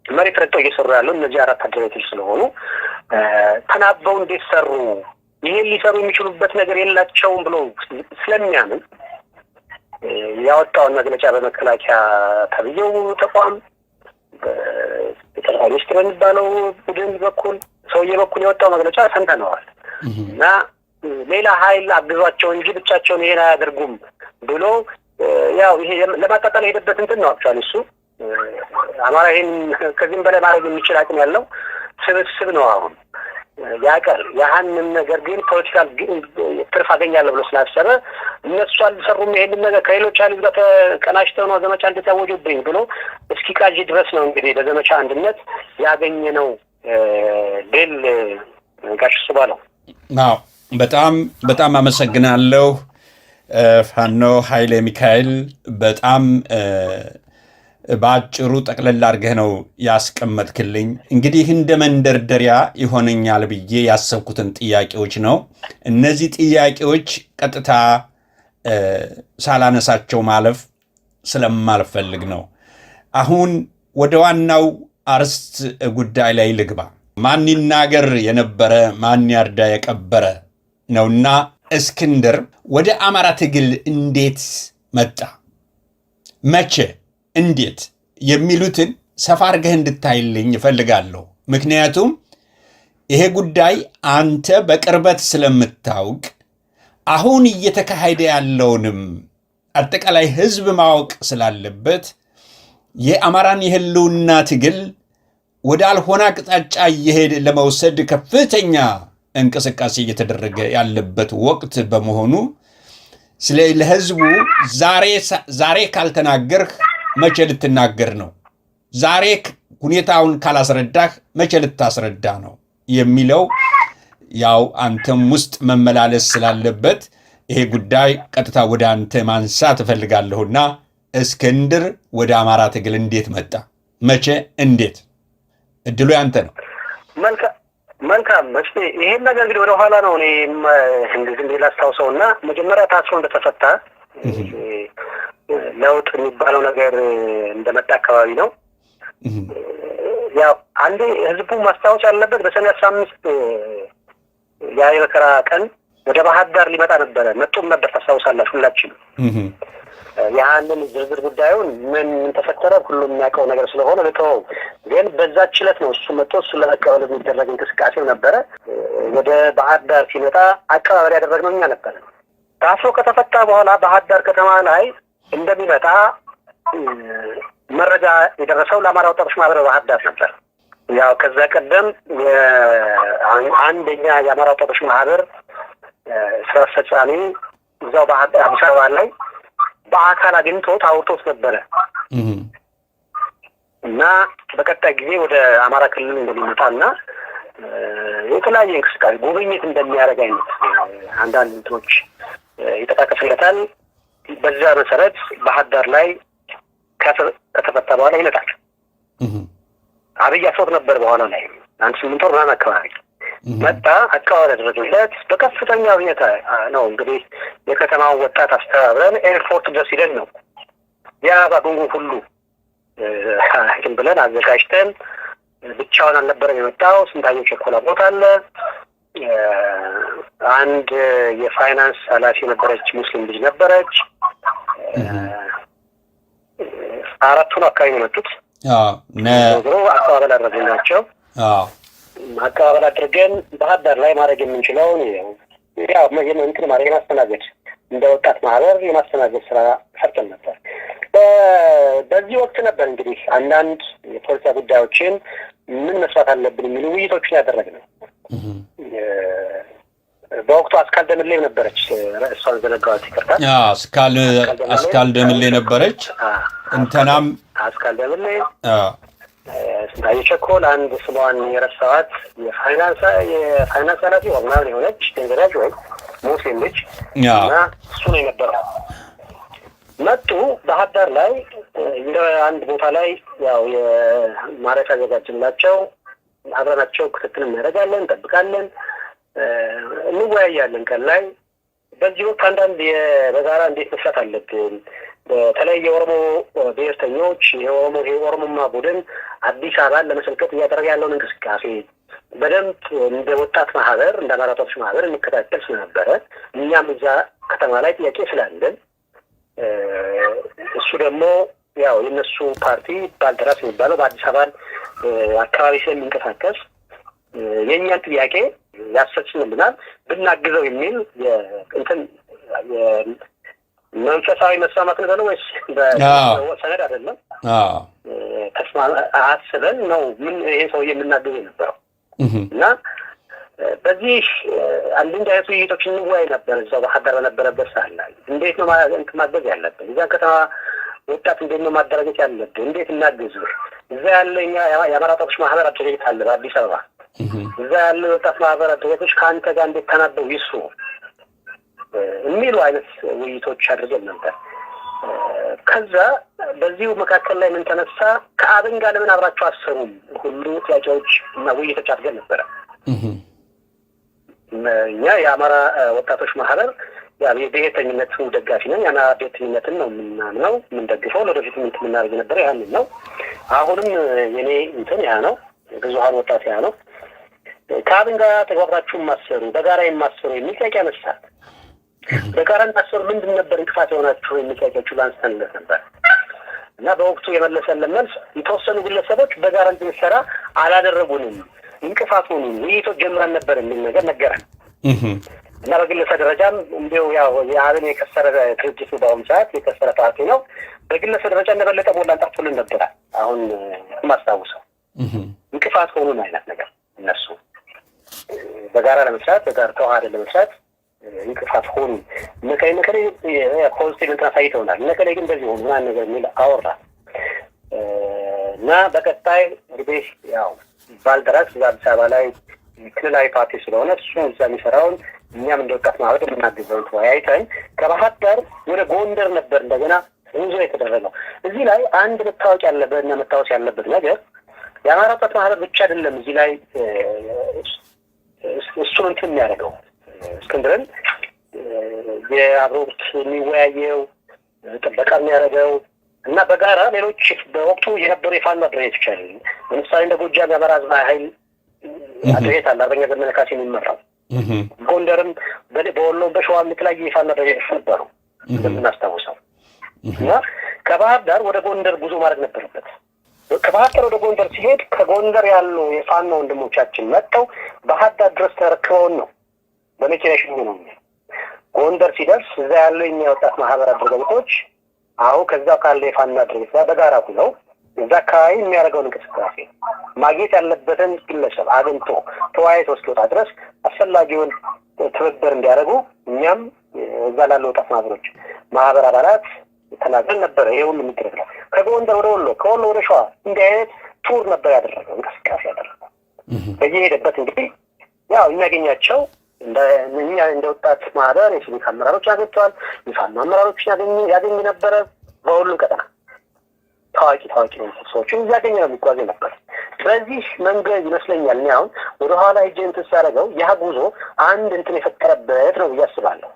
መሬት ረግጠው እየሰሩ ያለው እነዚህ አራት አደረጃጀቶች ስለሆኑ ተናበው እንዴት ሰሩ፣ ይሄን ሊሰሩ የሚችሉበት ነገር የላቸውም ብሎ ስለሚያምን ያወጣውን መግለጫ በመከላከያ ተብዬው ተቋም በጠቅላይ ሚኒስትር የሚባለው ቡድን በኩል ሰውዬ በኩል የወጣው መግለጫ ሰምተነዋል እና ሌላ ኃይል አግዟቸው እንጂ ብቻቸውን ይሄን አያደርጉም ብሎ ያው ይሄ ለማጣጣል የሄደበት እንትን ነው። አክቹዋሊ እሱ አማራ ይሄን ከዚህም በላይ ማድረግ የሚችል አቅም ያለው ስብስብ ነው። አሁን ያቀር ያህንን ነገር ግን ፖለቲካል ትርፍ አገኛለሁ ብሎ ስላሰበ እነሱ አልሰሩም ይሄንን ነገር ከሌሎች አሉ ጋር ተቀናጅተው ነው ዘመቻ እንደታወጁብኝ ብሎ እስኪ ቃጂ ድረስ ነው እንግዲህ በዘመቻ አንድነት ያገኘነው ድል ጋሽ እሱ ባለው። አዎ በጣም አመሰግናለሁ ፋኖ ኃይለ ሚካኤል። በጣም በአጭሩ ጠቅለል አድርገህ ነው ያስቀመጥክልኝ። እንግዲህ እንደ መንደርደሪያ ይሆነኛል ብዬ ያሰብኩትን ጥያቄዎች ነው። እነዚህ ጥያቄዎች ቀጥታ ሳላነሳቸው ማለፍ ስለማልፈልግ ነው። አሁን ወደ ዋናው አርዕስት ጉዳይ ላይ ልግባ። ማን ይናገር የነበረ ማን ያርዳ የቀበረ ነውና እስክንድር ወደ አማራ ትግል እንዴት መጣ፣ መቼ፣ እንዴት የሚሉትን ሰፋ አድርገህ እንድታይልኝ እፈልጋለሁ። ምክንያቱም ይሄ ጉዳይ አንተ በቅርበት ስለምታውቅ አሁን እየተካሄደ ያለውንም አጠቃላይ ህዝብ ማወቅ ስላለበት የአማራን የህልውና ትግል ወደ አልሆነ አቅጣጫ እየሄደ ለመውሰድ ከፍተኛ እንቅስቃሴ እየተደረገ ያለበት ወቅት በመሆኑ ስለ ለህዝቡ ዛሬ ካልተናገርህ መቼ ልትናገር ነው? ዛሬ ሁኔታውን ካላስረዳህ መቼ ልታስረዳ ነው የሚለው ያው አንተም ውስጥ መመላለስ ስላለበት ይሄ ጉዳይ ቀጥታ ወደ አንተ ማንሳት እፈልጋለሁና እስክንድር ወደ አማራ ትግል እንዴት መጣ? መቼ? እንዴት? እድሉ ያንተ ነው። መልካም እስቲ ይሄን ነገር እንግዲህ ወደ ኋላ ነው እኔ እንደዚህ ላስታውሰውና መጀመሪያ ታስሮ እንደተፈታ ለውጥ የሚባለው ነገር እንደመጣ አካባቢ ነው። ያው አንዴ ህዝቡ ማስታወስ ያለበት በሰኔ 15 ያ የመከራ ቀን ወደ ባህር ዳር ሊመጣ ነበረ። መጥቶም ነበር ታስታውሳላችሁ ሁላችንም። ያንን ዝርዝር ጉዳዩን ምን ተፈጠረ ሁሉም የሚያውቀው ነገር ስለሆነ ልተወው። ግን በዛች ዕለት ነው እሱ መጥቶ እሱን ለመቀበል የሚደረግ እንቅስቃሴው ነበረ። ወደ ባህር ዳር ሲመጣ አቀባበል ያደረግነው እኛ ነበር። ታስሮ ከተፈታ በኋላ ባህር ዳር ከተማ ላይ እንደሚመጣ መረጃ የደረሰው ለአማራ ወጣቶች ማህበር ባህር ዳር ነበር። ያው ከዛ ቀደም አንደኛ የአማራ ወጣቶች ማህበር ስራ አስፈጻሚ እዛው አዲስ አበባ ላይ በአካል አግኝቶት አውርቶት ነበረ እና በቀጣይ ጊዜ ወደ አማራ ክልል እንደሚመጣና የተለያየ እንቅስቃሴ ጉብኝት እንደሚያደርግ አይነት አንዳንድ እንትኖች ይጠቃቀስለታል። በዛ መሰረት ባህር ዳር ላይ ከተፈታ በኋላ ይመጣል። አብይ አስሮት ነበር። በኋላ ላይ አንድ 8 ወር ምናምን አካባቢ መጣ። አቀባበል ያደረግለት በከፍተኛ ሁኔታ ነው። እንግዲህ የከተማውን ወጣት አስተባብረን ኤርፖርት ድረስ ሂደን ነው ያ ባጉንጉ ሁሉ አይተን ብለን አዘጋጅተን። ብቻውን አልነበረም የመጣው። ስንታየው ቸኮላ ቦታ አለ። አንድ የፋይናንስ ኃላፊ ነበረች፣ ሙስሊም ልጅ ነበረች። አራቱን አካባቢ ነው የመጡት። አቀባበል አደረግናቸው። አቀባበል አድርገን ባህር ዳር ላይ ማድረግ የምንችለውን ያው እንትን ማድረግ የማስተናገድ እንደ ወጣት ማህበር የማስተናገድ ስራ ሰርተን ነበር። በዚህ ወቅት ነበር እንግዲህ አንዳንድ የፖለቲካ ጉዳዮችን ምን መስራት አለብን የሚሉ ውይይቶችን ያደረግነው። በወቅቱ አስካል ደምሌ ነበረች። እሷን ዘነጋዋት ይቅርታ። አስካል ደምሌ ነበረች። እንተናም አስካል ደምሌ ስንታየ ቸኮል፣ አንድ ስሟን የረሳኋት የፋይናንስ ኃላፊ ምናምን የሆነች ገንዘዳጅ ወይ ሙስሊም ልጅ እና እሱ ነው የነበረው። መጡ ባህር ዳር ላይ እንደ አንድ ቦታ ላይ ያው የማረፊያ አዘጋጅላቸው። አብረናቸው ክትትል እናደርጋለን፣ እንጠብቃለን፣ እንወያያለን ቀን ላይ። በዚህ ወቅት አንዳንድ በጋራ እንዴት መስራት አለብን፣ በተለይ የኦሮሞ ብሔርተኞች የኦሮሞማ ቡድን አዲስ አበባን ለመሰልቀጥ እያደረገ ያለውን እንቅስቃሴ በደንብ እንደ ወጣት ማህበር እንደ አማራ ወጣቶች ማህበር እንከታተል ስለነበረ እኛም እዛ ከተማ ላይ ጥያቄ ስላለን እሱ ደግሞ ያው የነሱ ፓርቲ ባልደራስ የሚባለው በአዲስ አበባ አካባቢ ስለሚንቀሳቀስ የእኛን ጥያቄ ያስፈጽምልናል ብናግዘው የሚል እንትን መንፈሳዊ መስማማት ነው ወይስ በሰነድ አይደለም? ተስማማ አስበን ነው ምን ይሄ ሰው የምናገኘው የነበረው እና በዚህ አንድ አይነት ውይይቶች እንወያይ ነበር እዛው በሐደረ ነበረበት ሳለ እንዴት ነው ማገዝ ያለብን እዛ ከተማ ወጣት እንዴት ነው ማደራጀት ያለብን እንዴት እናግዝ እዛ ያለኛ የአማራ ወጣቶች ማህበር አደረጃጀት አለ በአዲስ አበባ እዛ ያለ ወጣት ማህበር አደረጃጀቶች ካንተ ጋር እንዴት ተናበው ይስሩ የሚሉ አይነት ውይይቶች አድርገን ነበር ከዛ በዚሁ መካከል ላይ ምን ተነሳ ከአብን ጋር ለምን አብራችሁ አሰሩም ሁሉ ጥያቄዎች እና ውይይቶች አድርገን ነበር እኛ የአማራ ወጣቶች ማህበር የብሔርተኝነቱ ደጋፊ ነን ያና ብሔርተኝነትን ነው የምናምነው የምንደግፈው ለወደፊት ምን እናደርግ ነበር ያንን ነው አሁንም የኔ እንትን ያ ነው ብዙሃን ወጣት ያ ነው ከአብን ጋር ተጓብራችሁ ማሰሩ በጋራ የማሰሩ የሚጠይቅ ያነሳል በጋራ ማሰሩ ምንድን ነበር እንቅፋት የሆናችሁ የሚጠይቃችሁ ላንስተንለት ነበር እና በወቅቱ የመለሰልን መልስ የተወሰኑ ግለሰቦች በጋራ እንድንሰራ አላደረጉንም እንቅፋት ሆኑ ውይይቶች ጀምረን ነበር የሚል ነገር ነገረን እና በግለሰብ ደረጃም እንደው ያው የአብን የከሰረ ድርጅት በአሁኑ ሰዓት የከሰረ ፓርቲ ነው በግለሰብ ደረጃ እንደበለጠ ሞላን ጠርቶልን ነበር አሁን ማስታወሰው እንቅፋት ሆኑ ማለት ነገር እነሱ በጋራ ለመስራት በጋራ ተዋህደ ለመስራት እንቅፋት ሆኑ መከለ ፖዚቲቭ እንታሳይተውናል ለከለ ግን እንደዚህ ሆኑ ማን ነገር የሚል አወራ እና በቀጣይ እንግዲህ ያው ባልደራስ አዲስ አበባ ላይ ክልላዊ ፓርቲ ስለሆነ እሱ እዛ የሚሰራውን እኛም እንደወጣት ማህበር የምናግዘው ተወያይተን ከባህር ዳር ወደ ጎንደር ነበር እንደገና ጉዞ የተደረገው እዚህ ላይ አንድ መታወቅ ያለበትና መታወስ ያለበት ነገር የአማራ ወጣት ማህበር ብቻ አይደለም እዚህ ላይ እሱን እንትን የሚያደርገው እስክንድርን የአብሮት የሚወያየው ጥበቃ የሚያደርገው እና በጋራ ሌሎች በወቅቱ የነበሩ የፋኖ አደረጃጀቶች አሉ ለምሳሌ እንደ ጎጃም የአማራ ህዝብ ኃይል አደረጃጀት አለ አርበኛ ዘመነ ካሴ የሚመራው ጎንደርም በወሎ በሸዋም የተለያዩ የፋኖ አደረጃጀቶች ነበሩ እንደምናስታውሰው እና ከባህር ዳር ወደ ጎንደር ጉዞ ማድረግ ነበረበት ከባህር ዳር ወደ ጎንደር ሲሄድ ከጎንደር ያሉ የፋኖ ወንድሞቻችን መጥተው ባህር ዳር ድረስ ተረክበውን ነው በመኪና ሽኙ ነው ጎንደር ሲደርስ እዛ ያለው የኛ ወጣት ማህበር አደረጃጀቶች አው ከዛው ካለ የፋኖ አደረጃጀት በጋራ ሁነው እዛ አካባቢ የሚያደርገውን እንቅስቃሴ ማግኘት ያለበትን ግለሰብ አግኝቶ ተወያይቶ እስኪወጣ ድረስ አስፈላጊውን ትብብር እንዲያደርጉ እኛም እዛ ላለው ወጣት ማህበር አባላት ተናገር ነበር ይሄውን የሚደረገው ከጎንደር ወደ ወሎ ከወሎ ወደ ሸዋ እንዲህ አይነት ቱር ነበር ያደረገው እንቅስቃሴ ያደረገው በየሄደበት እንግዲህ ያው የሚያገኛቸው እኛ እንደ ወጣት ማህበር የሲቪክ አመራሮች አግኝተዋል የፋኖ አመራሮች ያገኝ ነበር በሁሉም ቀጠና ታዋቂ ሰዎችን ያገኘ ነው የሚጓዝ ነበር ስለዚህ መንገድ ይመስለኛል እኔ አሁን ወደ ኋላ ኤጀንት ሳረገው ያ ጉዞ አንድ እንትን የፈጠረበት ነው ያስባለሁ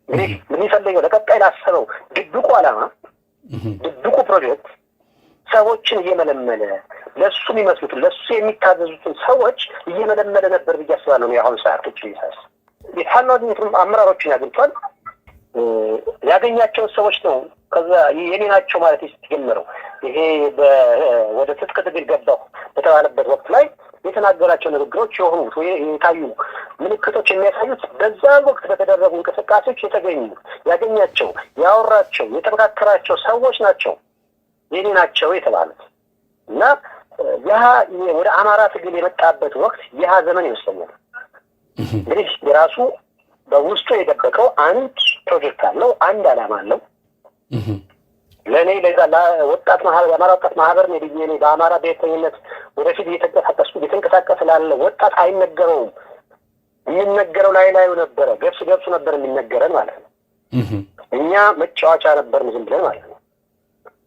እንግዲህ ምን ይፈልጋል ለቀጣይ ላሰበው ድብቁ ዓላማ ድብቁ ፕሮጀክት ሰዎችን እየመለመለ ለሱ የሚመስሉት ለሱ የሚታዘዙትን ሰዎች እየመለመለ ነበር ያስባለሁ ነው አሁን ሰዓት እቺሳስ የፋኖ አመራሮችን ያግኝቷል ያገኛቸው ሰዎች ነው ከዛ የኔ ናቸው ማለት ይጀምረው ይሄ ወደ ትጥቅ ትግል ገባው በተባለበት ወቅት ላይ የተናገራቸው ንግግሮች የሆኑ የታዩ ምልክቶች የሚያሳዩት በዛ ወቅት በተደረጉ እንቅስቃሴዎች የተገኙ ያገኛቸው ያወራቸው የተመካከራቸው ሰዎች ናቸው የኔ ናቸው የተባሉት እና ያ ወደ አማራ ትግል የመጣበት ወቅት ያ ዘመን ይመስለኛል እንግዲህ የራሱ በውስጡ የደበቀው አንድ ፕሮጀክት አለው አንድ ዓላማ አለው ለኔ ለዛ ወጣት ማህበር የአማራ ወጣት ማህበር ነው ዲጄኔ በአማራ ብሔርተኝነት ወደፊት እየተንቀሳቀሰ ላለ ወጣት አይነገረውም የሚነገረው ላይ ነበር ገብሱ ነበር የሚነገረን ማለት ነው እኛ መጫወቻ ነበር ዝም ብለን ማለት ነው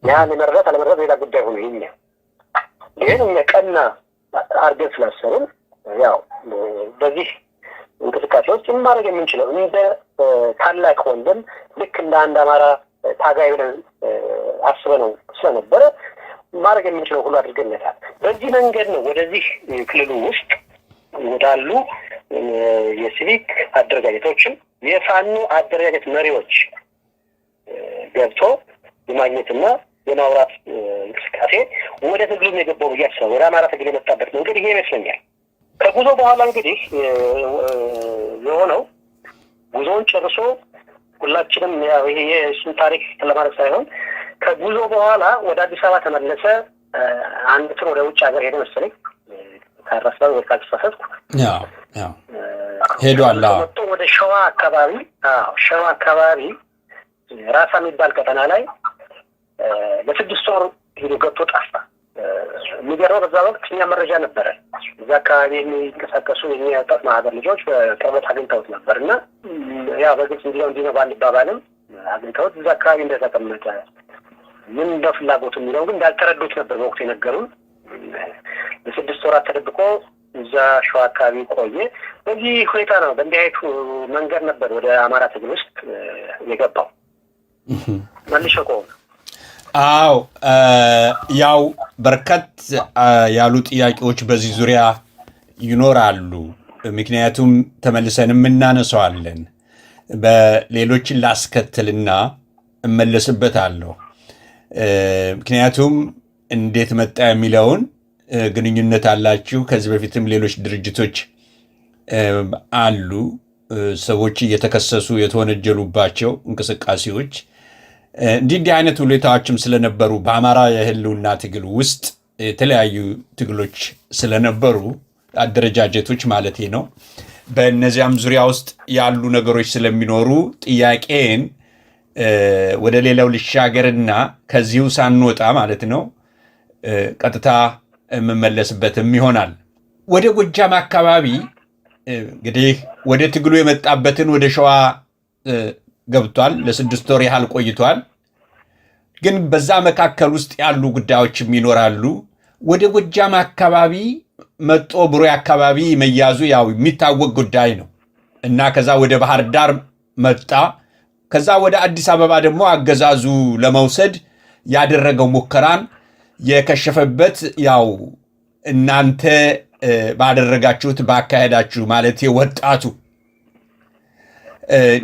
ያን መረዳት አለመረዳት ሌላ ጉዳይ ሆኖ ይኛ ግን ቀና አርገን ስላሰሩን ያው በዚህ እንቅስቃሴ ውስጥ ማድረግ የምንችለው እንደ ታላቅ ወንድም ልክ እንደ አንድ አማራ ታጋይ ብለን አስበነው ስለነበረ ማድረግ የምንችለው ሁሉ አድርገንታል በዚህ መንገድ ነው ወደዚህ ክልሉ ውስጥ ወዳሉ የሲቪክ አደረጃጀቶችን የፋኖ አደረጃጀት መሪዎች ገብቶ የማግኘትና የማውራት እንቅስቃሴ ወደ ትግሉ የገባው ያሰው ወደ አማራ ትግል የመጣበት መንገድ ይሄ ይመስለኛል ከጉዞ በኋላ እንግዲህ የሆነው ጉዞውን ጨርሶ ሁላችንም ያው ይሄ የሱን ታሪክ ለማድረግ ሳይሆን ከጉዞ በኋላ ወደ አዲስ አበባ ተመለሰ አንድ ትር ወደ ውጭ ሀገር ሄደ መሰለኝ ካራስታው ወጣት ተፈስኩ ሄዷል መጥቶ ወደ ሸዋ አካባቢ ራሳ የሚባል ቀጠና ላይ ለስድስት ወር ሄዶ ገብቶ ጠፋ። የሚገርመው በዛ ወቅት እኛ መረጃ ነበረ። እዛ አካባቢ የሚንቀሳቀሱ የወጣት ማህበር ልጆች በቅርበት አግኝተውት ነበር እና ያ በግልጽ እንዲህ ነው ባንባባልም አግኝተውት እዛ አካባቢ እንደተቀመጠ ምን እንደፍላጎቱ የሚለው ግን እንዳልተረዱት ነበር በወቅቱ የነገሩን። ለስድስት ወራት ተደብቆ እዛ ሸዋ አካባቢ ቆየ። በዚህ ሁኔታ ነው በእንዲህ አይነቱ መንገድ ነበር ወደ አማራ ትግል ውስጥ የገባው መልሶ ቆመ። አዎ ያው በርከት ያሉ ጥያቄዎች በዚህ ዙሪያ ይኖራሉ። ምክንያቱም ተመልሰን እናነሳዋለን። በሌሎችን ላስከትልና እመለስበታለሁ። ምክንያቱም እንዴት መጣ የሚለውን ግንኙነት አላችሁ። ከዚህ በፊትም ሌሎች ድርጅቶች አሉ ሰዎች እየተከሰሱ የተወነጀሉባቸው እንቅስቃሴዎች እንዲህ አይነት ሁኔታዎችም ስለነበሩ በአማራ የህልውና ትግል ውስጥ የተለያዩ ትግሎች ስለነበሩ አደረጃጀቶች ማለቴ ነው። በእነዚያም ዙሪያ ውስጥ ያሉ ነገሮች ስለሚኖሩ ጥያቄን ወደ ሌላው ልሻገርና ከዚሁ ሳንወጣ ማለት ነው ቀጥታ የምመለስበትም ይሆናል። ወደ ጎጃም አካባቢ እንግዲህ ወደ ትግሉ የመጣበትን ወደ ሸዋ ገብቷል። ለስድስት ወር ያህል ቆይቷል። ግን በዛ መካከል ውስጥ ያሉ ጉዳዮችም ይኖራሉ። ወደ ጎጃም አካባቢ መጦ ብሮ አካባቢ መያዙ ያው የሚታወቅ ጉዳይ ነው እና ከዛ ወደ ባህር ዳር መጣ። ከዛ ወደ አዲስ አበባ ደግሞ አገዛዙ ለመውሰድ ያደረገው ሙከራን የከሸፈበት ያው እናንተ ባደረጋችሁት ባካሄዳችሁ ማለት ወጣቱ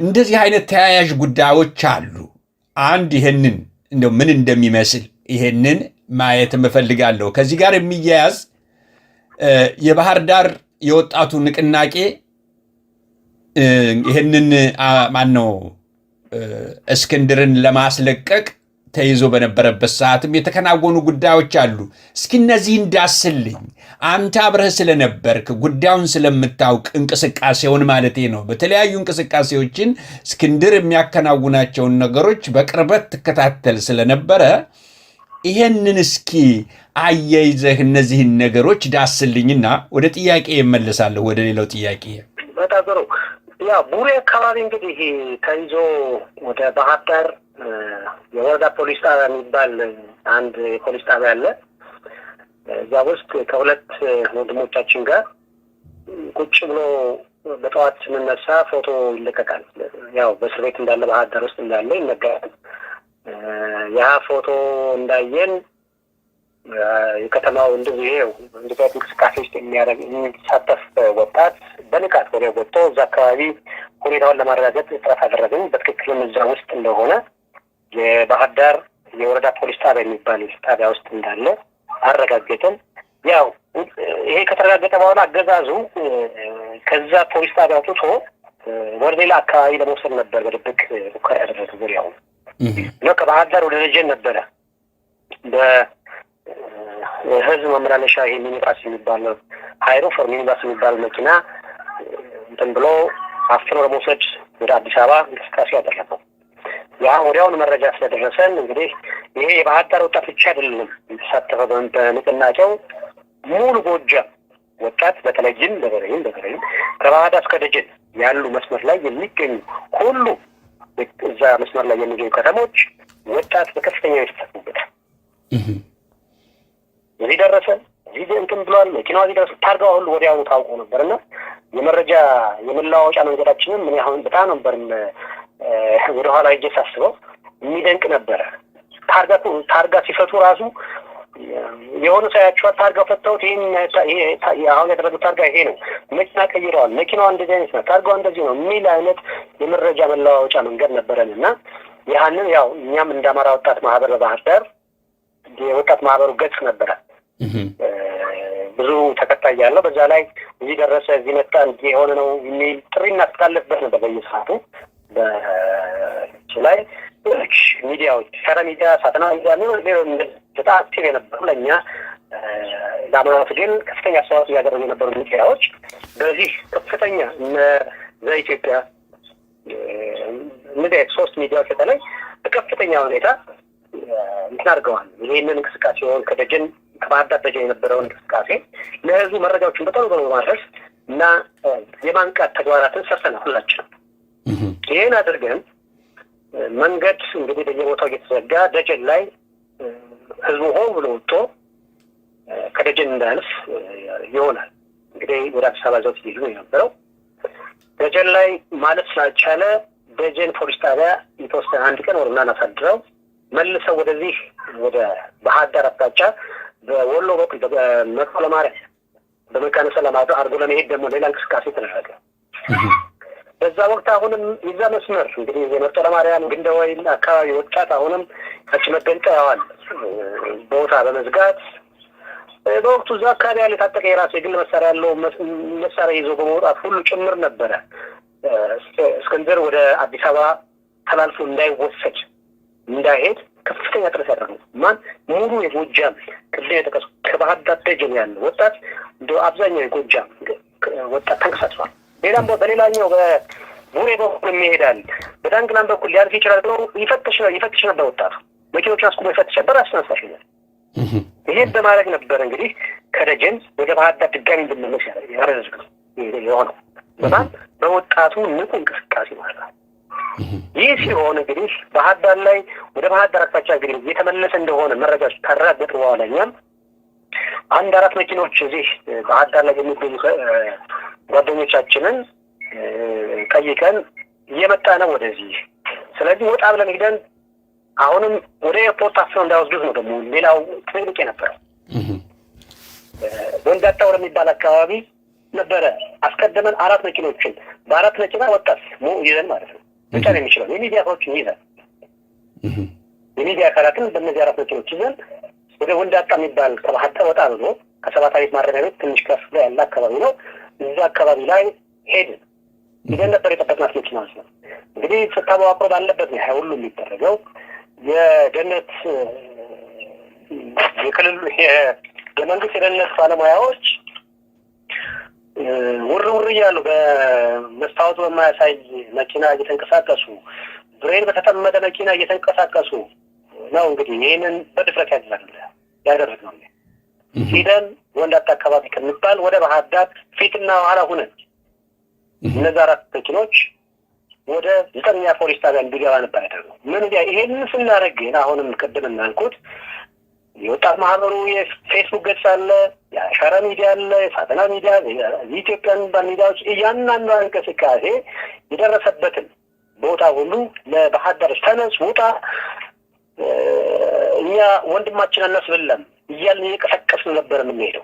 እንደዚህ አይነት ተያያዥ ጉዳዮች አሉ። አንድ ይሄንን እንደው ምን እንደሚመስል ይሄንን ማየት እፈልጋለሁ። ከዚህ ጋር የሚያያዝ የባህር ዳር የወጣቱ ንቅናቄ ይሄንን ማነው እስክንድርን ለማስለቀቅ ተይዞ በነበረበት ሰዓትም የተከናወኑ ጉዳዮች አሉ። እስኪ እነዚህ እንዳስልኝ አንተ አብረህ ስለነበርክ ጉዳዩን ስለምታውቅ እንቅስቃሴውን ማለቴ ነው። በተለያዩ እንቅስቃሴዎችን እስክንድር የሚያከናውናቸውን ነገሮች በቅርበት ትከታተል ስለነበረ ይሄንን እስኪ አያይዘህ እነዚህን ነገሮች ዳስልኝና ወደ ጥያቄ እመለሳለሁ። ወደ ሌላው ጥያቄ በጣም ጥሩ። ያ ቡሬ አካባቢ እንግዲህ ተይዞ ወደ ባህር ዳር የወረዳ ፖሊስ ጣቢያ የሚባል አንድ የፖሊስ ጣቢያ አለ። እዛ ውስጥ ከሁለት ወንድሞቻችን ጋር ቁጭ ብሎ በጠዋት ስንነሳ ፎቶ ይለቀቃል። ያው በእስር ቤት እንዳለ ባህር ዳር ውስጥ እንዳለ ይነገራል። ያ ፎቶ እንዳየን የከተማው እንደዚህ እንቅስቃሴ ውስጥ የሚሳተፍ ወጣት በንቃት ወዲያው ወጥቶ እዛ አካባቢ ሁኔታውን ለማረጋገጥ ጥረት አደረግን። በትክክልም እዛ ውስጥ እንደሆነ የባህር ዳር የወረዳ ፖሊስ ጣቢያ የሚባል ጣቢያ ውስጥ እንዳለ አረጋገጥን። ያው ይሄ ከተረጋገጠ በኋላ አገዛዙ ከዛ ፖሊስ ጣቢያ አውጥቶ ወደ ሌላ አካባቢ ለመውሰድ ነበር በድብቅ ሙከራ ያደረገ። ዙሪያውን ነው ከባህር ዳር ወደ ደጀን ነበረ በህዝብ ማመላለሻ ይሄ ሚኒባስ የሚባል ሃይሩፍ ሚኒባስ የሚባል መኪና እንትን ብሎ አፍኖ ለመውሰድ ወደ አዲስ አበባ እንቅስቃሴ ያደረገው። ያ ወዲያውኑ መረጃ ስለደረሰን እንግዲህ ይሄ የባህር ዳር ወጣት ብቻ አይደለም የተሳተፈው በንቅናቄው ሙሉ ጎጃም ወጣት በተለይም በተለይም ከባህር ዳር እስከ ደጀን ያሉ መስመር ላይ የሚገኙ ሁሉ እዛ መስመር ላይ የሚገኙ ከተሞች ወጣት በከፍተኛ የተሳተፉበት እዚህ ደረሰ። እዚህ እንትን ብሏል። መኪናው እዚህ ደረሰ። ታርጋው ሁሉ ወዲያውኑ ታውቆ ነበርና የመረጃ የመለዋወጫ መንገዳችንም ምን ያህል በጣም ነበር ወደ ኋላ እየሳስበው የሚደንቅ ነበረ። ታርጋ ሲፈቱ ራሱ የሆነ ሳያቸዋል። ታርጋ ፈተውት ይሄ አሁን ያደረጉት ታርጋ ይሄ ነው፣ መኪና ቀይረዋል፣ መኪናዋ እንደዚህ አይነት ነው፣ ታርጋው እንደዚህ ነው የሚል አይነት የመረጃ መለዋወጫ መንገድ ነበረን እና ያንን ያው እኛም እንደ አማራ ወጣት ማህበር በባህር ዳር የወጣት ማህበሩ ገጽ ነበረ። ብዙ ተከታይ ያለው በዛ ላይ እዚህ ደረሰ፣ እዚህ መጣ፣ እንዲህ የሆነ ነው የሚል ጥሪ እናስተላልፍበት ነበር በየሰዓቱ ላይ ሚዲያዎች፣ ሸራ ሚዲያ፣ ሳተና ሚዲያ በጣም አክቲቭ የነበሩ ለእኛ ለአመታት ግን ከፍተኛ አስተዋጽኦ ያደረጉ የነበሩ ሚዲያዎች በዚህ ከፍተኛ ዘኢትዮጵያ እነዚህ ሶስት ሚዲያዎች በተለይ በከፍተኛ ሁኔታ እንትን አድርገዋል። ይህንን እንቅስቃሴውን ከደጀን ከባህር ዳር ደጀን የነበረውን እንቅስቃሴ ለህዝቡ መረጃዎችን በቶሎ በማድረስ እና የማንቃት ተግባራትን ሰርተናል ሁላችንም። ይህን አድርገን መንገድ እንግዲህ በየቦታው እየተዘጋ ደጀን ላይ ህዝቡ ሆን ብሎ ወጥቶ ከደጀን እንዳያልፍ ይሆናል። እንግዲህ ወደ አዲስ አበባ ዘውት ይሉ የነበረው ደጀን ላይ ማለት ስላልቻለ ደጀን ፖሊስ ጣቢያ የተወሰነ አንድ ቀን ወርና አሳድረው መልሰው ወደዚህ ወደ ባህር ዳር አቅጣጫ በወሎ በኩል በመርጦ ለማርያም በመካነ ሰላም አድርጎ ለመሄድ ደግሞ ሌላ እንቅስቃሴ ተደረገ። በዛ ወቅት አሁንም ይዛ መስመር እንግዲህ የመርጦ ለማርያም ግንደወይን አካባቢ ወጣት አሁንም ታች መገንጠያዋል ቦታ በመዝጋት በወቅቱ እዛ አካባቢ ያለ የታጠቀ የራሱ የግል መሳሪያ ያለው መሳሪያ ይዞ በመውጣት ሁሉ ጭምር ነበረ እስክንድር ወደ አዲስ አበባ ተላልፎ እንዳይወሰድ እንዳይሄድ ከፍተኛ ጥረት ያደረጉ ማን ሙሉ የጎጃም ቅድም የጠቀሱ ከባህር ዳር ደጀን ያለ ወጣት እንደ አብዛኛው የጎጃም ወጣት ተንቀሳቅሷል። ሌላም በሌላኛው በቡሬ በኩል ይሄዳል፣ በዳንግላም በኩል ሊያልፍ ይችላል ብሎ ይፈትሽ ነበር ወጣቱ መኪኖችን አስቆሞ ይፈትሽ ነበር። አስነሳሽነት ይሄን በማድረግ ነበር እንግዲህ ከደጀን ወደ ባህር ዳር ድጋሚ እንድንመለስ ያደረገው የሆነው በጣም በወጣቱ ንቁ እንቅስቃሴ ማለት ነው። ይህ ሲሆን እንግዲህ ባህር ዳር ላይ ወደ ባህር ዳር አቅጣጫ እንግዲህ እየተመለሰ እንደሆነ መረጃዎች ካረጋገጡ በኋላ እኛም አንድ 4 መኪኖች እዚህ ባህር ዳር ላይ የሚገኙ ጓደኞቻችንን ጠይቀን እየመጣ ነው ወደዚህ። ስለዚህ ወጣ ብለን ሄደን አሁንም ወደ ኤርፖርት አፍነው እንዳይወስዱት ነው ደግሞ ሌላው ትልቅ የነበረው ወንዳጣ ወደሚባል አካባቢ ነበረ። አስቀድመን 4 መኪኖችን በ4 መኪና ወጣት ይዘን ማለት ነው ብቻ ነው የሚችለው የሚዲያ ሰዎችን ይዘን የሚዲያ አካላትን በእነዚህ 4 መኪኖች ይዘን ወደ ወንዳጣ የሚባል ከባህር ዳር ወጣ ብሎ ከሰባታዊት ማረሚያ ቤት ትንሽ ከፍ ላይ ያለ አካባቢ ነው። እዛ አካባቢ ላይ ሄድን ይዘን ነበር የጠበቅናት መኪና ነው። እንግዲህ ተታዋቆ ባለበት ነው ሁሉ የሚደረገው የደህንነት የክልሉ የመንግስት የደህንነት ባለሙያዎች ውር እያሉ በመስታወቱ በማያሳይ መኪና እየተንቀሳቀሱ ብሬን በተጠመደ መኪና እየተንቀሳቀሱ ነው። እንግዲህ ይህንን በድፍረት ያደረግነው ሂደን ወንዳጣ አካባቢ ከሚባል ወደ ባህር ዳር ፊትና ኋላ ሁነን እነዛ 4 መኪኖች ወደ 9ኛ ፖሊስ ጣቢያ እንዲገባ ነበር ያደረገው። ምን ይሄንን ስናደርግ ግን አሁንም ቅድም እናልኩት የወጣት ማህበሩ የፌስቡክ ገጽ አለ፣ የአሻራ ሚዲያ አለ፣ የፋተና ሚዲያ፣ የኢትዮጵያን ሚዲያዎች እያንዳንዱ እንቅስቃሴ የደረሰበትን ቦታ ሁሉ ለባህር ዳር ተነስ ውጣ እኛ ወንድማችን አናስብለም እያልን እየቀሰቀስን ነበር የምንሄደው።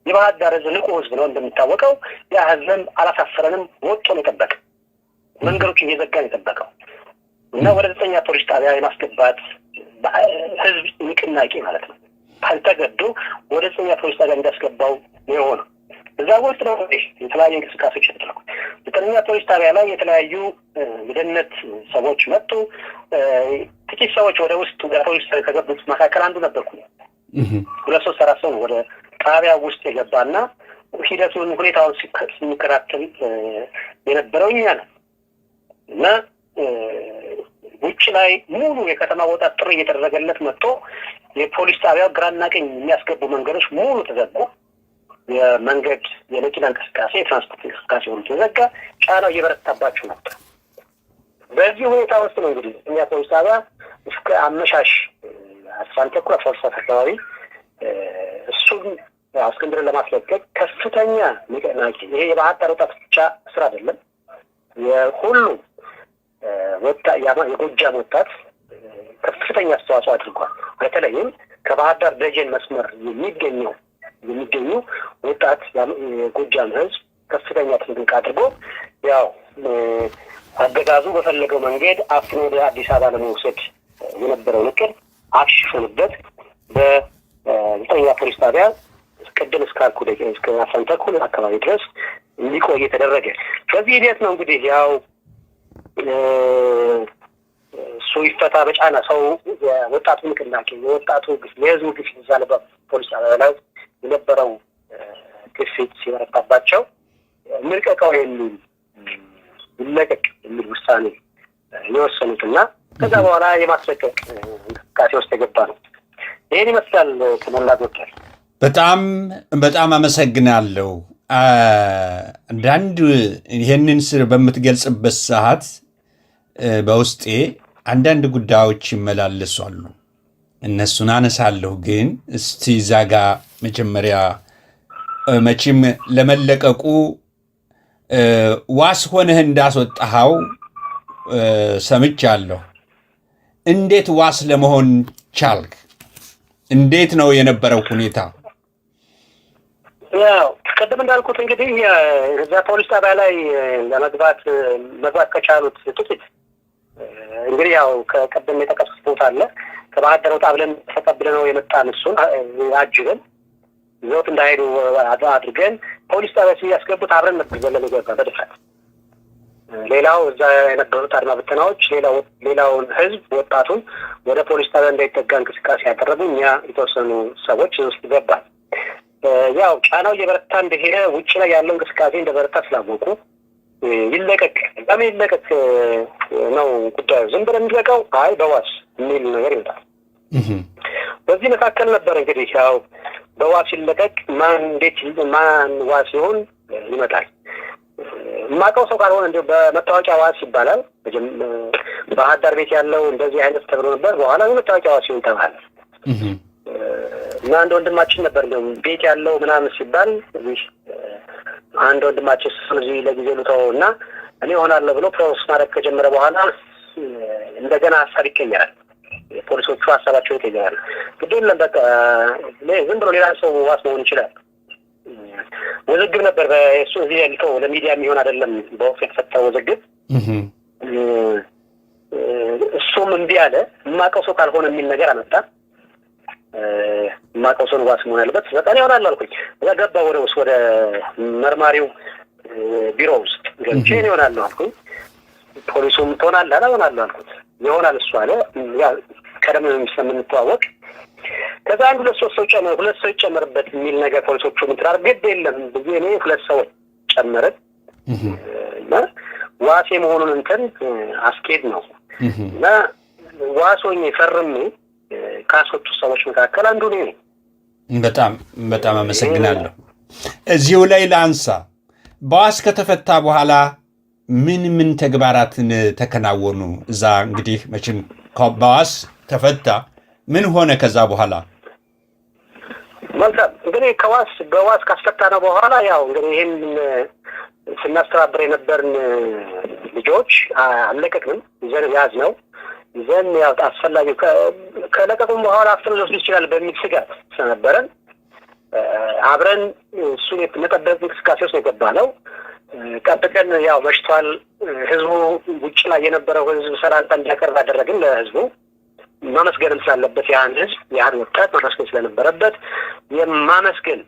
የባህር ዳር ህዝብ ንቁ ህዝብ ነው እንደሚታወቀው። ያ ህዝብም አላሳፈረንም፣ ወጥቶ ነው የጠበቀው፣ መንገዶችን እየዘጋን የጠበቀው እና ወደ 9ኛ ፖሊስ ጣቢያ የማስገባት ህዝብ ንቅናቄ ማለት ነው ካልተገዶ ወደ 9ኛ ፖሊስ ጣቢያ እንዳስገባው የሆነው። እዛ ውስጥ ነው የተለያዩ እንቅስቃሴዎች ተደረጉ። 9ኛ ፖሊስ ጣቢያ ላይ የተለያዩ የደህንነት ሰዎች መጡ። ጥቂት ሰዎች ወደ ውስጥ ወደ ፖሊስ ከገቡት መካከል አንዱ ነበርኩ። 2-3 ሰው ወደ ጣቢያ ውስጥ የገባና ሂደቱን ሁኔታውን ሲከታተል የነበረው እኛ ነው እና ውጭ ላይ ሙሉ የከተማ ወጣት ጥሪ እየተደረገለት መጥቶ የፖሊስ ጣቢያው ግራና ቀኝ የሚያስገቡ መንገዶች ሙሉ ተዘጉ። የመንገድ የመኪና እንቅስቃሴ የትራንስፖርት እንቅስቃሴ ሁሉ ተዘጋ። ጫናው እየበረታባቸው ነበር። በዚህ ሁኔታ ውስጥ ነው እንግዲህ እኛ ፖሊስ ጣቢያ እስከ አመሻሽ 11:30 አካባቢ እሱን እስክንድርን ለማስለቀቅ ከፍተኛ ንቅናቄ ይሄ የባህር ዳር ወጣት ብቻ ስራ አይደለም፣ የሁሉም የጎጃም ወጣት ከፍተኛ አስተዋጽኦ አድርጓል። በተለይም ከባህር ዳር ደጀን መስመር የሚገኙ ወጣት የጎጃም ህዝብ ከፍተኛ ትንቅንቅ አድርጎ ያው አገዛዙ በፈለገው መንገድ አፍኖ ወደ አዲስ አበባ ለመውሰድ የነበረው እቅድ አክሽፎንበት በ9ኛ ፖሊስ ጣቢያ ቅድም እስካልኩ ደቂቃ እስከ 11 አካባቢ ድረስ እንዲቆይ ተደረገ። በዚህ ሂደት ነው እንግዲህ ያው እሱ እሱ ይፈታ በጫና ሰው ወጣቱ ንቅናቄ የወጣቱ የህዝቡ ግፊት እዛ ፖሊስ ላይ የነበረው ግፊት ሲበረታባቸው ምልቀቃው የሚል ይለቀቅ የሚል ውሳኔ የወሰኑትና ከዛ በኋላ የማስለቀቅ እንቅስቃሴ ውስጥ የገባ ነው። ይህን ይመስላል ተመላጎች። በጣም አመሰግናለሁ። አንዳንድ ይህንን ስር በምትገልጽበት ሰዓት በውስጤ አንዳንድ ጉዳዮች ይመላለሳሉ። እነሱን አነሳለሁ። ግን እስቲ ዛጋ መጀመሪያ መቼም ለመለቀቁ ዋስ ሆነህ እንዳስወጣኸው ሰምቻለሁ። እንዴት ዋስ ለመሆን ቻልክ? እንዴት ነው የነበረው ሁኔታ? ያው ቀደም እንዳልኩት እንግዲህ እዛ ፖሊስ ጣቢያ ላይ ለመግባት ከቻሉት ጥቂት እንግዲህ ያው ከቀደም የጠቀስኩት ቦታ አለ። ከባህር ዳር ወጣ ብለን ተቀብለነው የመጣን እሱን አጅበን ይዘውት እንዳይሄዱ አድርገን ፖሊስ ጣቢያ ሲያስገቡት አብረን ነበር ዘለን ገባ በድፍረት። ሌላው እዛ የነበሩት አድማ ብተናዎች ሌላውን ህዝብ ወጣቱን ወደ ፖሊስ ጣቢያ እንዳይጠጋ እንቅስቃሴ ያደረጉ እኛ የተወሰኑ ሰዎች ውስጥ ገባል። ያው ጫናው እየበረታ እንደሄደ ውጭ ላይ ያለው እንቅስቃሴ እንደበረታ ስላወቁ ይለቀቅ ለምን ይለቀቅ ነው ጉዳዩ። ዝም ብለን እንለቀው አይ በዋስ የሚል ነገር ይመጣል። በዚህ መካከል ነበር እንግዲህ ያው በዋስ ይለቀቅ ማን ዋስ ይሆን ይመጣል። ማቀው ሰው ካልሆነ እንደው በመታወቂያ ዋስ ይባላል። ባህር ዳር ቤት ያለው እንደዚህ አይነት ተብሎ ነበር። በኋላ በመታወቂያ ዋስ ይሆን ተባለ። እና አንድ ወንድማችን ነበር እንደው ቤት ያለው ምናምን ሲባል አንድ ወንድማችን ስለዚህ ለጊዜው ልተውና እኔ ሆናለሁ ብሎ ፕሮሰስ ማድረግ ከጀመረ በኋላ እንደገና ሀሳብ ይቀየራል። ፖሊሶቹ ሀሳባቸው ይቀየራል። ግዴለም በቃ ዝም ብሎ ሌላ ሰው ዋስ መሆን ይችላል። ውዝግብ ነበር በእሱ እዚህ ያልከው ለሚዲያ የሚሆን አይደለም። በወቅቱ የተፈጠረው ውዝግብ እሱም እምቢ አለ። የማውቀው ሰው ካልሆነ የሚል ነገር አመጣ። የማውቀው ሰው ዋስ መሆን አለበት። በቃ ይሆናል አልኩኝ። እዛ ገባ ወደ ውስጥ ወደ መርማሪው ቢሮ ውስጥ ገብቼ ይሆናል አልኩኝ። ፖሊሱም ትሆናለህ አላሆናለሁ አልኩት። ይሆናል እሱ አለ። ያ ቀደም ስለምንተዋወቅ ከዛ አንድ ሁለት ሰው ይጨመርበት የሚል ነገር ፖሊሶቹ ምትራር ግድ የለም ብዙ እኔ ሁለት ሰው ጨመረን እና ዋሴ መሆኑን እንትን አስኬድ ነው እና ዋሶኝ ፈርሜ ካሶቹ ሰዎች መካከል አንዱ ነኝ። በጣም አመሰግናለሁ። እዚሁ ላይ ላንሳ። በዋስ ከተፈታ በኋላ ምን ተግባራትን ተከናወኑ? እዛ እንግዲህ መቼም በዋስ ተፈታ ምን ሆነ ከዛ በኋላ? መልካም እንግዲህ በዋስ ካስፈታነው በኋላ ያው እንግዲህ ይሄን ስናስተባብር የነበርን ልጆች አለቀቅንም። ይዘን ያዝነው ይዘን ያው አስፈላጊው ከለቀቁም በኋላ አፍጥነው ሊወስዱ ይችላል በሚል ስጋት ስለነበረን አብረን እሱን የመጠበቅ እንቅስቃሴ ውስጥ የገባነው። ቀጥቅን ያው መሽቷል። ህዝቡ ውጭ ላይ የነበረው ህዝብ ሰላምታ እንዲያቀርብ አደረግን። ለህዝቡ ማመስገንም ስላለበት ያን ህዝብ ያን ወጣት ማመስገን ስለነበረበት የማመስገን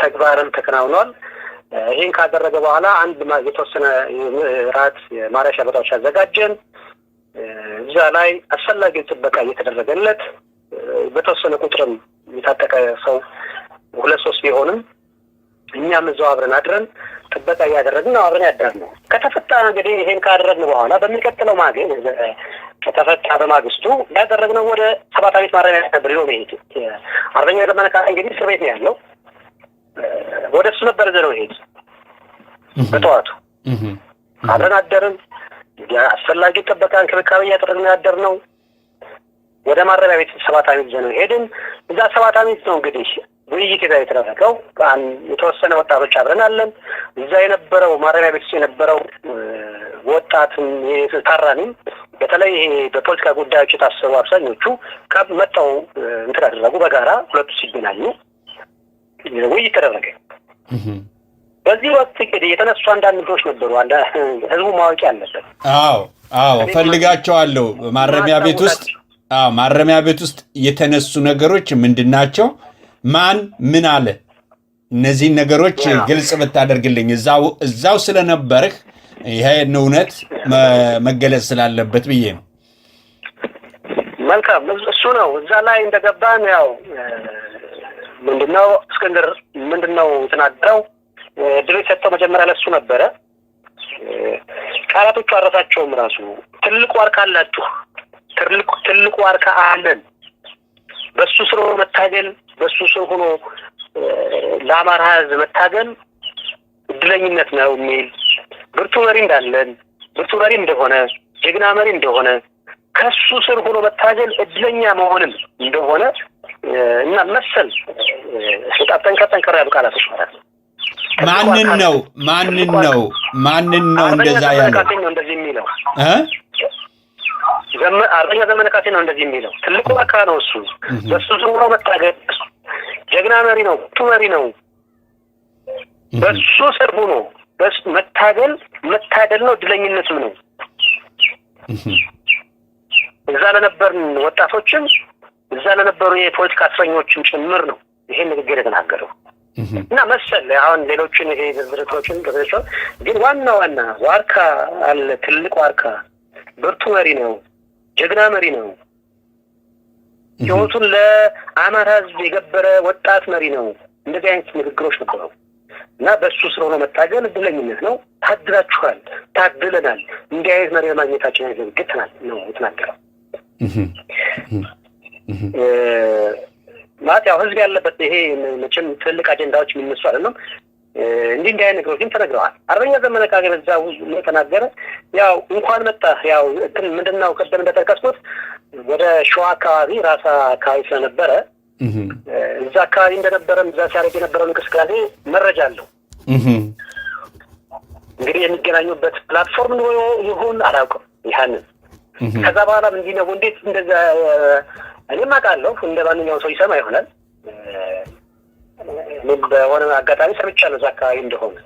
ተግባርም ተከናውኗል። ይህን ካደረገ በኋላ አንድ የተወሰነ ራት ማረሻ ቦታዎች አዘጋጀን። እዛ ላይ አስፈላጊ ጥበቃ እየተደረገለት በተወሰነ ቁጥርም የታጠቀ ሰው 2-3 ቢሆንም እኛም እዛው አብረን አድረን ጥበቃ እያደረግን አብረን ያደርነው። ከተፈታ እንግዲህ ይሄን ካደረግን በኋላ በሚቀጥለው ማግስት ከተፈታ በማግስቱ ያደረግነው ወደ 7 ዓመት ማረሚያ ነበር ነው ማለት አርበኛ ዘመነ ካሴ እንግዲህ እስር ቤት ነው ያለው። ወደ እሱ ነበር ዘለው ሄድ በጠዋቱ አብረን አደርን። አስፈላጊ ጥበቃ እንክብካቤ እያደረግን ያደርነው ወደ ማረሚያ ቤት 7 ዓመት ዘለው ሄድን። እዛ 7 ዓመት ነው እንግዲህ ውይይት የተደረገው። የተወሰነ ወጣቶች አብረን አለን። እዛ የነበረው ማረሚያ ቤት የነበረው ወጣትም ታራሚም በተለይ በፖለቲካ ጉዳዮች የታሰሩ አብዛኞቹ መጣው እንትን አደረጉ። በጋራ ሁለቱ ሲገናኙ ውይይት ተደረገ። በዚህ ወቅት እንግዲህ የተነሱ አንዳንድ ልጆች ነበሩ። ህዝቡ ማወቅ ያለበት ፈልጋቸዋለሁ ማረሚያ ቤት ውስጥ የተነሱ ነገሮች ምንድናቸው? ማን ምን አለ? እነዚህ ነገሮች ግልጽ ብታደርግልኝ እዛው ስለነበርህ ይሄን እውነት መገለጽ ስላለበት ብዬ ነው። መልካም እሱ ነው። እዛ ላይ እንደገባን ያው ምንድነው እስክንድር ምንድነው የተናገረው? ድል የሰጠው መጀመሪያ ለሱ ነበረ። ቃላቶቹ አረሳቸውም ራሱ ትልቁ ዋርካ አላችሁ፣ ትልቁ ዋርካ አለን፣ በሱ ስር መታገል፣ በሱ ስር ሆኖ ለአማራ ሕዝብ መታገል እድለኝነት ነው የሚል ብርቱ መሪ እንዳለን፣ ብርቱ መሪ እንደሆነ፣ ጀግና መሪ እንደሆነ፣ ከሱ ስር ሆኖ መታገል እድለኛ መሆንም እንደሆነ እና መሰል በጣም ጠንከር ያሉ ቃላቶች ማለት ነው። ማንን ነው እንደዛ ያለው? እንደዚህ የሚለው አርበኛ ዘመነ ካሴ ነው እንደዚህ የሚለው። ትልቁ ዋርካ ነው እሱ፣ በሱ ስር ሆኖ መታገል፣ ጀግና መሪ ነው፣ ብርቱ መሪ ነው። በሱ ስር ሆኖ መታገል መታደል ነው፣ እድለኝነትም ነው። እዛ ለነበርን ወጣቶችም እዛ ለነበሩ የፖለቲካ እስረኞችም ጭምር ነው ይሄን ንግግር የተናገረው እና መሰል አሁን ሌሎችን ይሄ ዝርዝሮችን ገበቸው ግን ዋና ዋርካ አለ፣ ትልቅ ዋርካ፣ ብርቱ መሪ ነው፣ ጀግና መሪ ነው፣ ህይወቱን ለአማራ ሕዝብ የገበረ ወጣት መሪ ነው። እንደዚህ አይነት ንግግሮች ነበሩ እና በሱ ስለሆነ መታገል እድለኝነት ነው። ታድላችኋል፣ ታድለናል፣ እንዲህ አይነት መሪ ማግኘታችን ያዘግተናል ነው የተናገረው። ማለት ያው ህዝብ ያለበት ይሄ መቼም ትልቅ አጀንዳዎች የሚነሱ አይደለም። እንዲህ አይነት ነገሮችም ተነግረዋል። አርበኛ ዘመነ ካሴ በዛው ተናገረ። ያው እንኳን መጣ ያው እንትን ምንድነው ቀደም እንደተጠቀስኩት ወደ ሸዋ አካባቢ ራሳ አካባቢ ስለነበረ እዛ አካባቢ እንደነበረም እዛ ሲያደርግ የነበረው እንቅስቃሴ መረጃ አለው። እንግዲህ የሚገናኙበት ፕላትፎርም ነው ይሁን አላውቅም። ይሄንን ከዛ በኋላ ምን ነው እንዴት እንደዛ እኔም አውቃለሁ። እንደ ማንኛውም ሰው ይሰማ ይሆናል። ምን በሆነ አጋጣሚ ሰምቻለሁ እዛ አካባቢ እንደሆነ።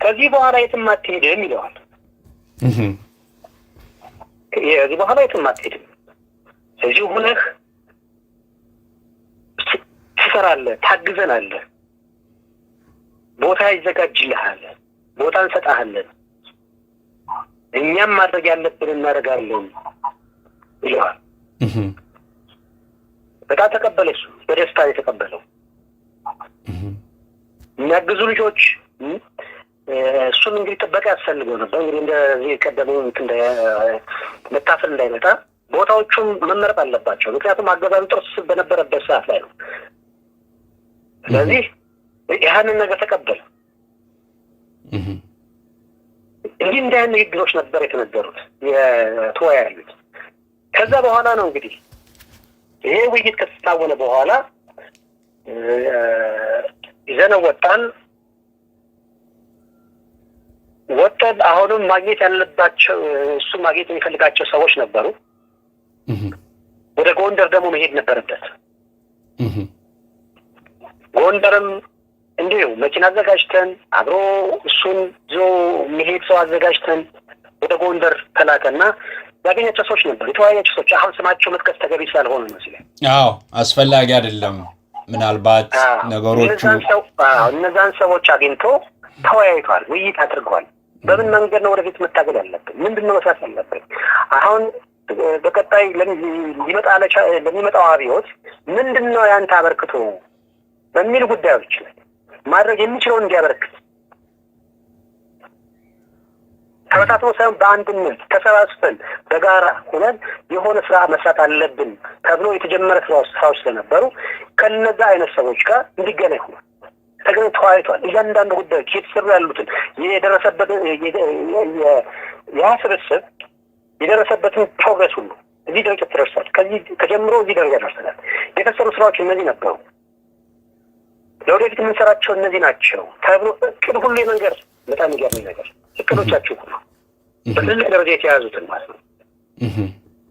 ከዚህ በኋላ የትም አትሄድም ይለዋል። ከዚህ በኋላ የትም አትሄድም፣ እዚሁ ሆነህ ትሰራለህ፣ ታግዘናለህ፣ ቦታ ይዘጋጅልሃል፣ ቦታ እንሰጣለን፣ እኛም ማድረግ ያለብን እናደርጋለን ይለዋል። በጣም ተቀበለ። እሱ በደስታ የተቀበለው የሚያግዙ ልጆች እሱን እንግዲህ ጥበቃ ያስፈልገው ነበር። እንግዲህ እንደዚህ ቀደመው እንደ መታፈል እንዳይመጣ ቦታዎቹም መመረጥ አለባቸው። ምክንያቱም አገዛዙ ጥርስ በነበረበት ሰዓት ላይ ነው። ስለዚህ ያንን ነገር ተቀበለ። እንዲህ አይነት ንግግሮች ነበር የተነገሩት የተወያዩት። ከዛ በኋላ ነው እንግዲህ ይሄ ውይይት ከተታወነ በኋላ ይዘነው ወጣን። አሁንም ማግኘት ያለባቸው እሱ ማግኘት የሚፈልጋቸው ሰዎች ነበሩ። ወደ ጎንደር ደግሞ መሄድ ነበረበት። ጎንደርም እንዲሁ መኪና አዘጋጅተን አብሮ እሱን ይዞ መሄድ ሰው አዘጋጅተን ወደ ጎንደር ተላከና ያገኛቸው ሰዎች ነበሩ፣ የተወያያቸው ሰዎች። አሁን ስማቸው መጥቀስ ተገቢ ስላልሆነ ነው ሲል አስፈላጊ አይደለም። ምናልባት ነገሮቹ እነዛን ሰዎች አግኝቶ ተወያይቷል፣ ውይይት አድርጓል። በምን መንገድ ነው ወደፊት መታገል ያለብን? ምንድነው መስራት ያለብን? አሁን በቀጣይ ለሚመጣው አብዮት ምንድነው ያንተ አበርክቶ በሚል ጉዳዮች ላይ ማድረግ የሚችለውን እንዲያበረክት ተበታትኖ ሳይሆን በአንድነት ተሰባስበን በጋራ ሆነን የሆነ ስራ መስራት አለብን ተብሎ የተጀመረ ስራዎች ስለነበሩ ከነዛ አይነት ሰዎች ጋር እንዲገናኝ ሆኗል። ተገናኝ ተወያይቷል። እያንዳንዱ ጉዳዮች የተሰሩ ያሉትን የደረሰበትን ያ ስብስብ የደረሰበትን ፕሮግረስ ሁሉ እዚህ ደረጃ ተደርሷል። ከዚህ ተጀምሮ እዚህ ደረጃ ደርሰናል። የተሰሩ ስራዎች እነዚህ ነበሩ፣ ለወደፊት የምንሰራቸው እነዚህ ናቸው ተብሎ እቅድ ሁሉ የመንገር በጣም የሚገርመኝ ነገር እቅዶቻችሁ ሁሉ በትልቅ ደረጃ የተያዙትን ማለት ነው።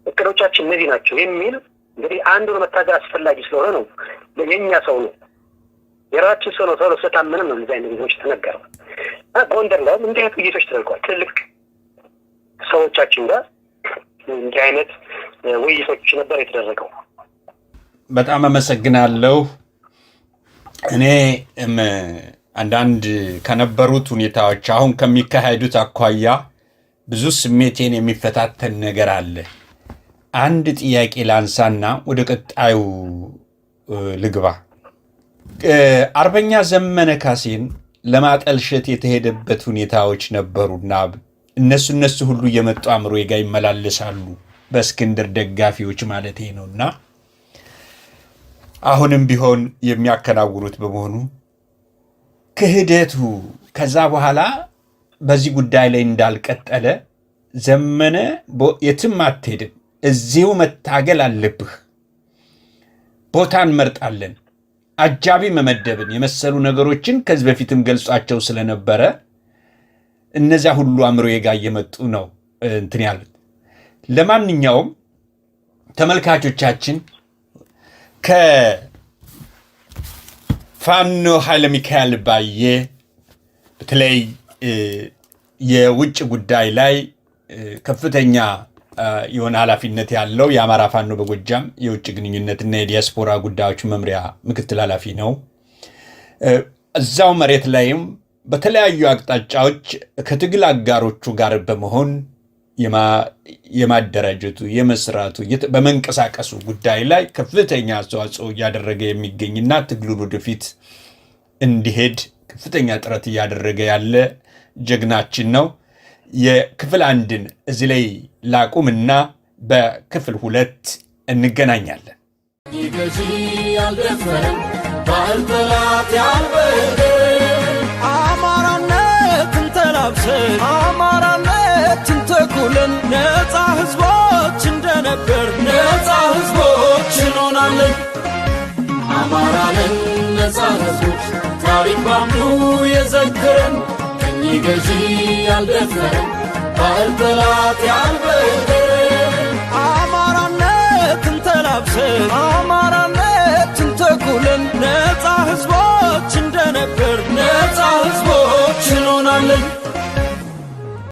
እቅዶቻችን እነዚህ ናቸው የሚል እንግዲህ አንዱን መታገል አስፈላጊ ስለሆነ ነው። የኛ ሰው ነው የራችን ሰው ነው ተብሎ ስለታመነም ነው እንደዚህ አይነት ነገሮች ተነገረው። ጎንደር ላይ እንዲህ አይነት ውይይቶች ተደርገዋል። ትልቅ ሰዎቻችን ጋር እንዲህ አይነት ውይይቶች ነበር የተደረገው። በጣም አመሰግናለሁ። እኔ አንዳንድ ከነበሩት ሁኔታዎች አሁን ከሚካሄዱት አኳያ ብዙ ስሜቴን የሚፈታተን ነገር አለ። አንድ ጥያቄ ላንሳና ወደ ቀጣዩ ልግባ። አርበኛ ዘመነ ካሴን ለማጠልሸት የተሄደበት ሁኔታዎች ነበሩና እነሱ ሁሉ እየመጡ አእምሮዬ ጋር ይመላለሳሉ። በእስክንድር ደጋፊዎች ማለት ነውና አሁንም ቢሆን የሚያከናውኑት በመሆኑ ክህደቱ ከዛ በኋላ በዚህ ጉዳይ ላይ እንዳልቀጠለ ዘመነ የትም አትሄድም፣ እዚሁ መታገል አለብህ፣ ቦታ እንመርጣለን፣ አጃቢ መመደብን የመሰሉ ነገሮችን ከዚህ በፊትም ገልጿቸው ስለነበረ እነዚያ ሁሉ አእምሮዬ ጋር እየመጡ ነው እንትን ያሉት። ለማንኛውም ተመልካቾቻችን ከፋኖ ኃይለ ሚካኤል ባየ በተለይ የውጭ ጉዳይ ላይ ከፍተኛ የሆነ ኃላፊነት ያለው የአማራ ፋኖ በጎጃም የውጭ ግንኙነትና የዲያስፖራ ጉዳዮች መምሪያ ምክትል ኃላፊ ነው። እዛው መሬት ላይም በተለያዩ አቅጣጫዎች ከትግል አጋሮቹ ጋር በመሆን የማደራጀቱ የመስራቱ በመንቀሳቀሱ ጉዳይ ላይ ከፍተኛ አስተዋጽኦ እያደረገ የሚገኝና ትግሉን ወደፊት እንዲሄድ ከፍተኛ ጥረት እያደረገ ያለ ጀግናችን ነው። የክፍል 1ን እዚህ ላይ ላቁምና በክፍል 2 እንገናኛለን። ይገጂ ያልደፈረን ባህል ጠላት ያልበደ አማራነትን ተላብሰን አማራነትን ተኩለን ነፃ ህዝቦች እንደነበር ነፃ ህዝቦች እንሆናለን። አማራንን ነፃ ህዝቦች ታሪክ ባምኑ የዘከረን ቀኝ ገዢ ያልደፈረን ባህል ጠላት ያልበደረን አማራነትን ተላብሰን አማራነትን ተኩለን ነፃ ህዝቦች እንደነበር ነፃ ህዝቦች እንሆናለን።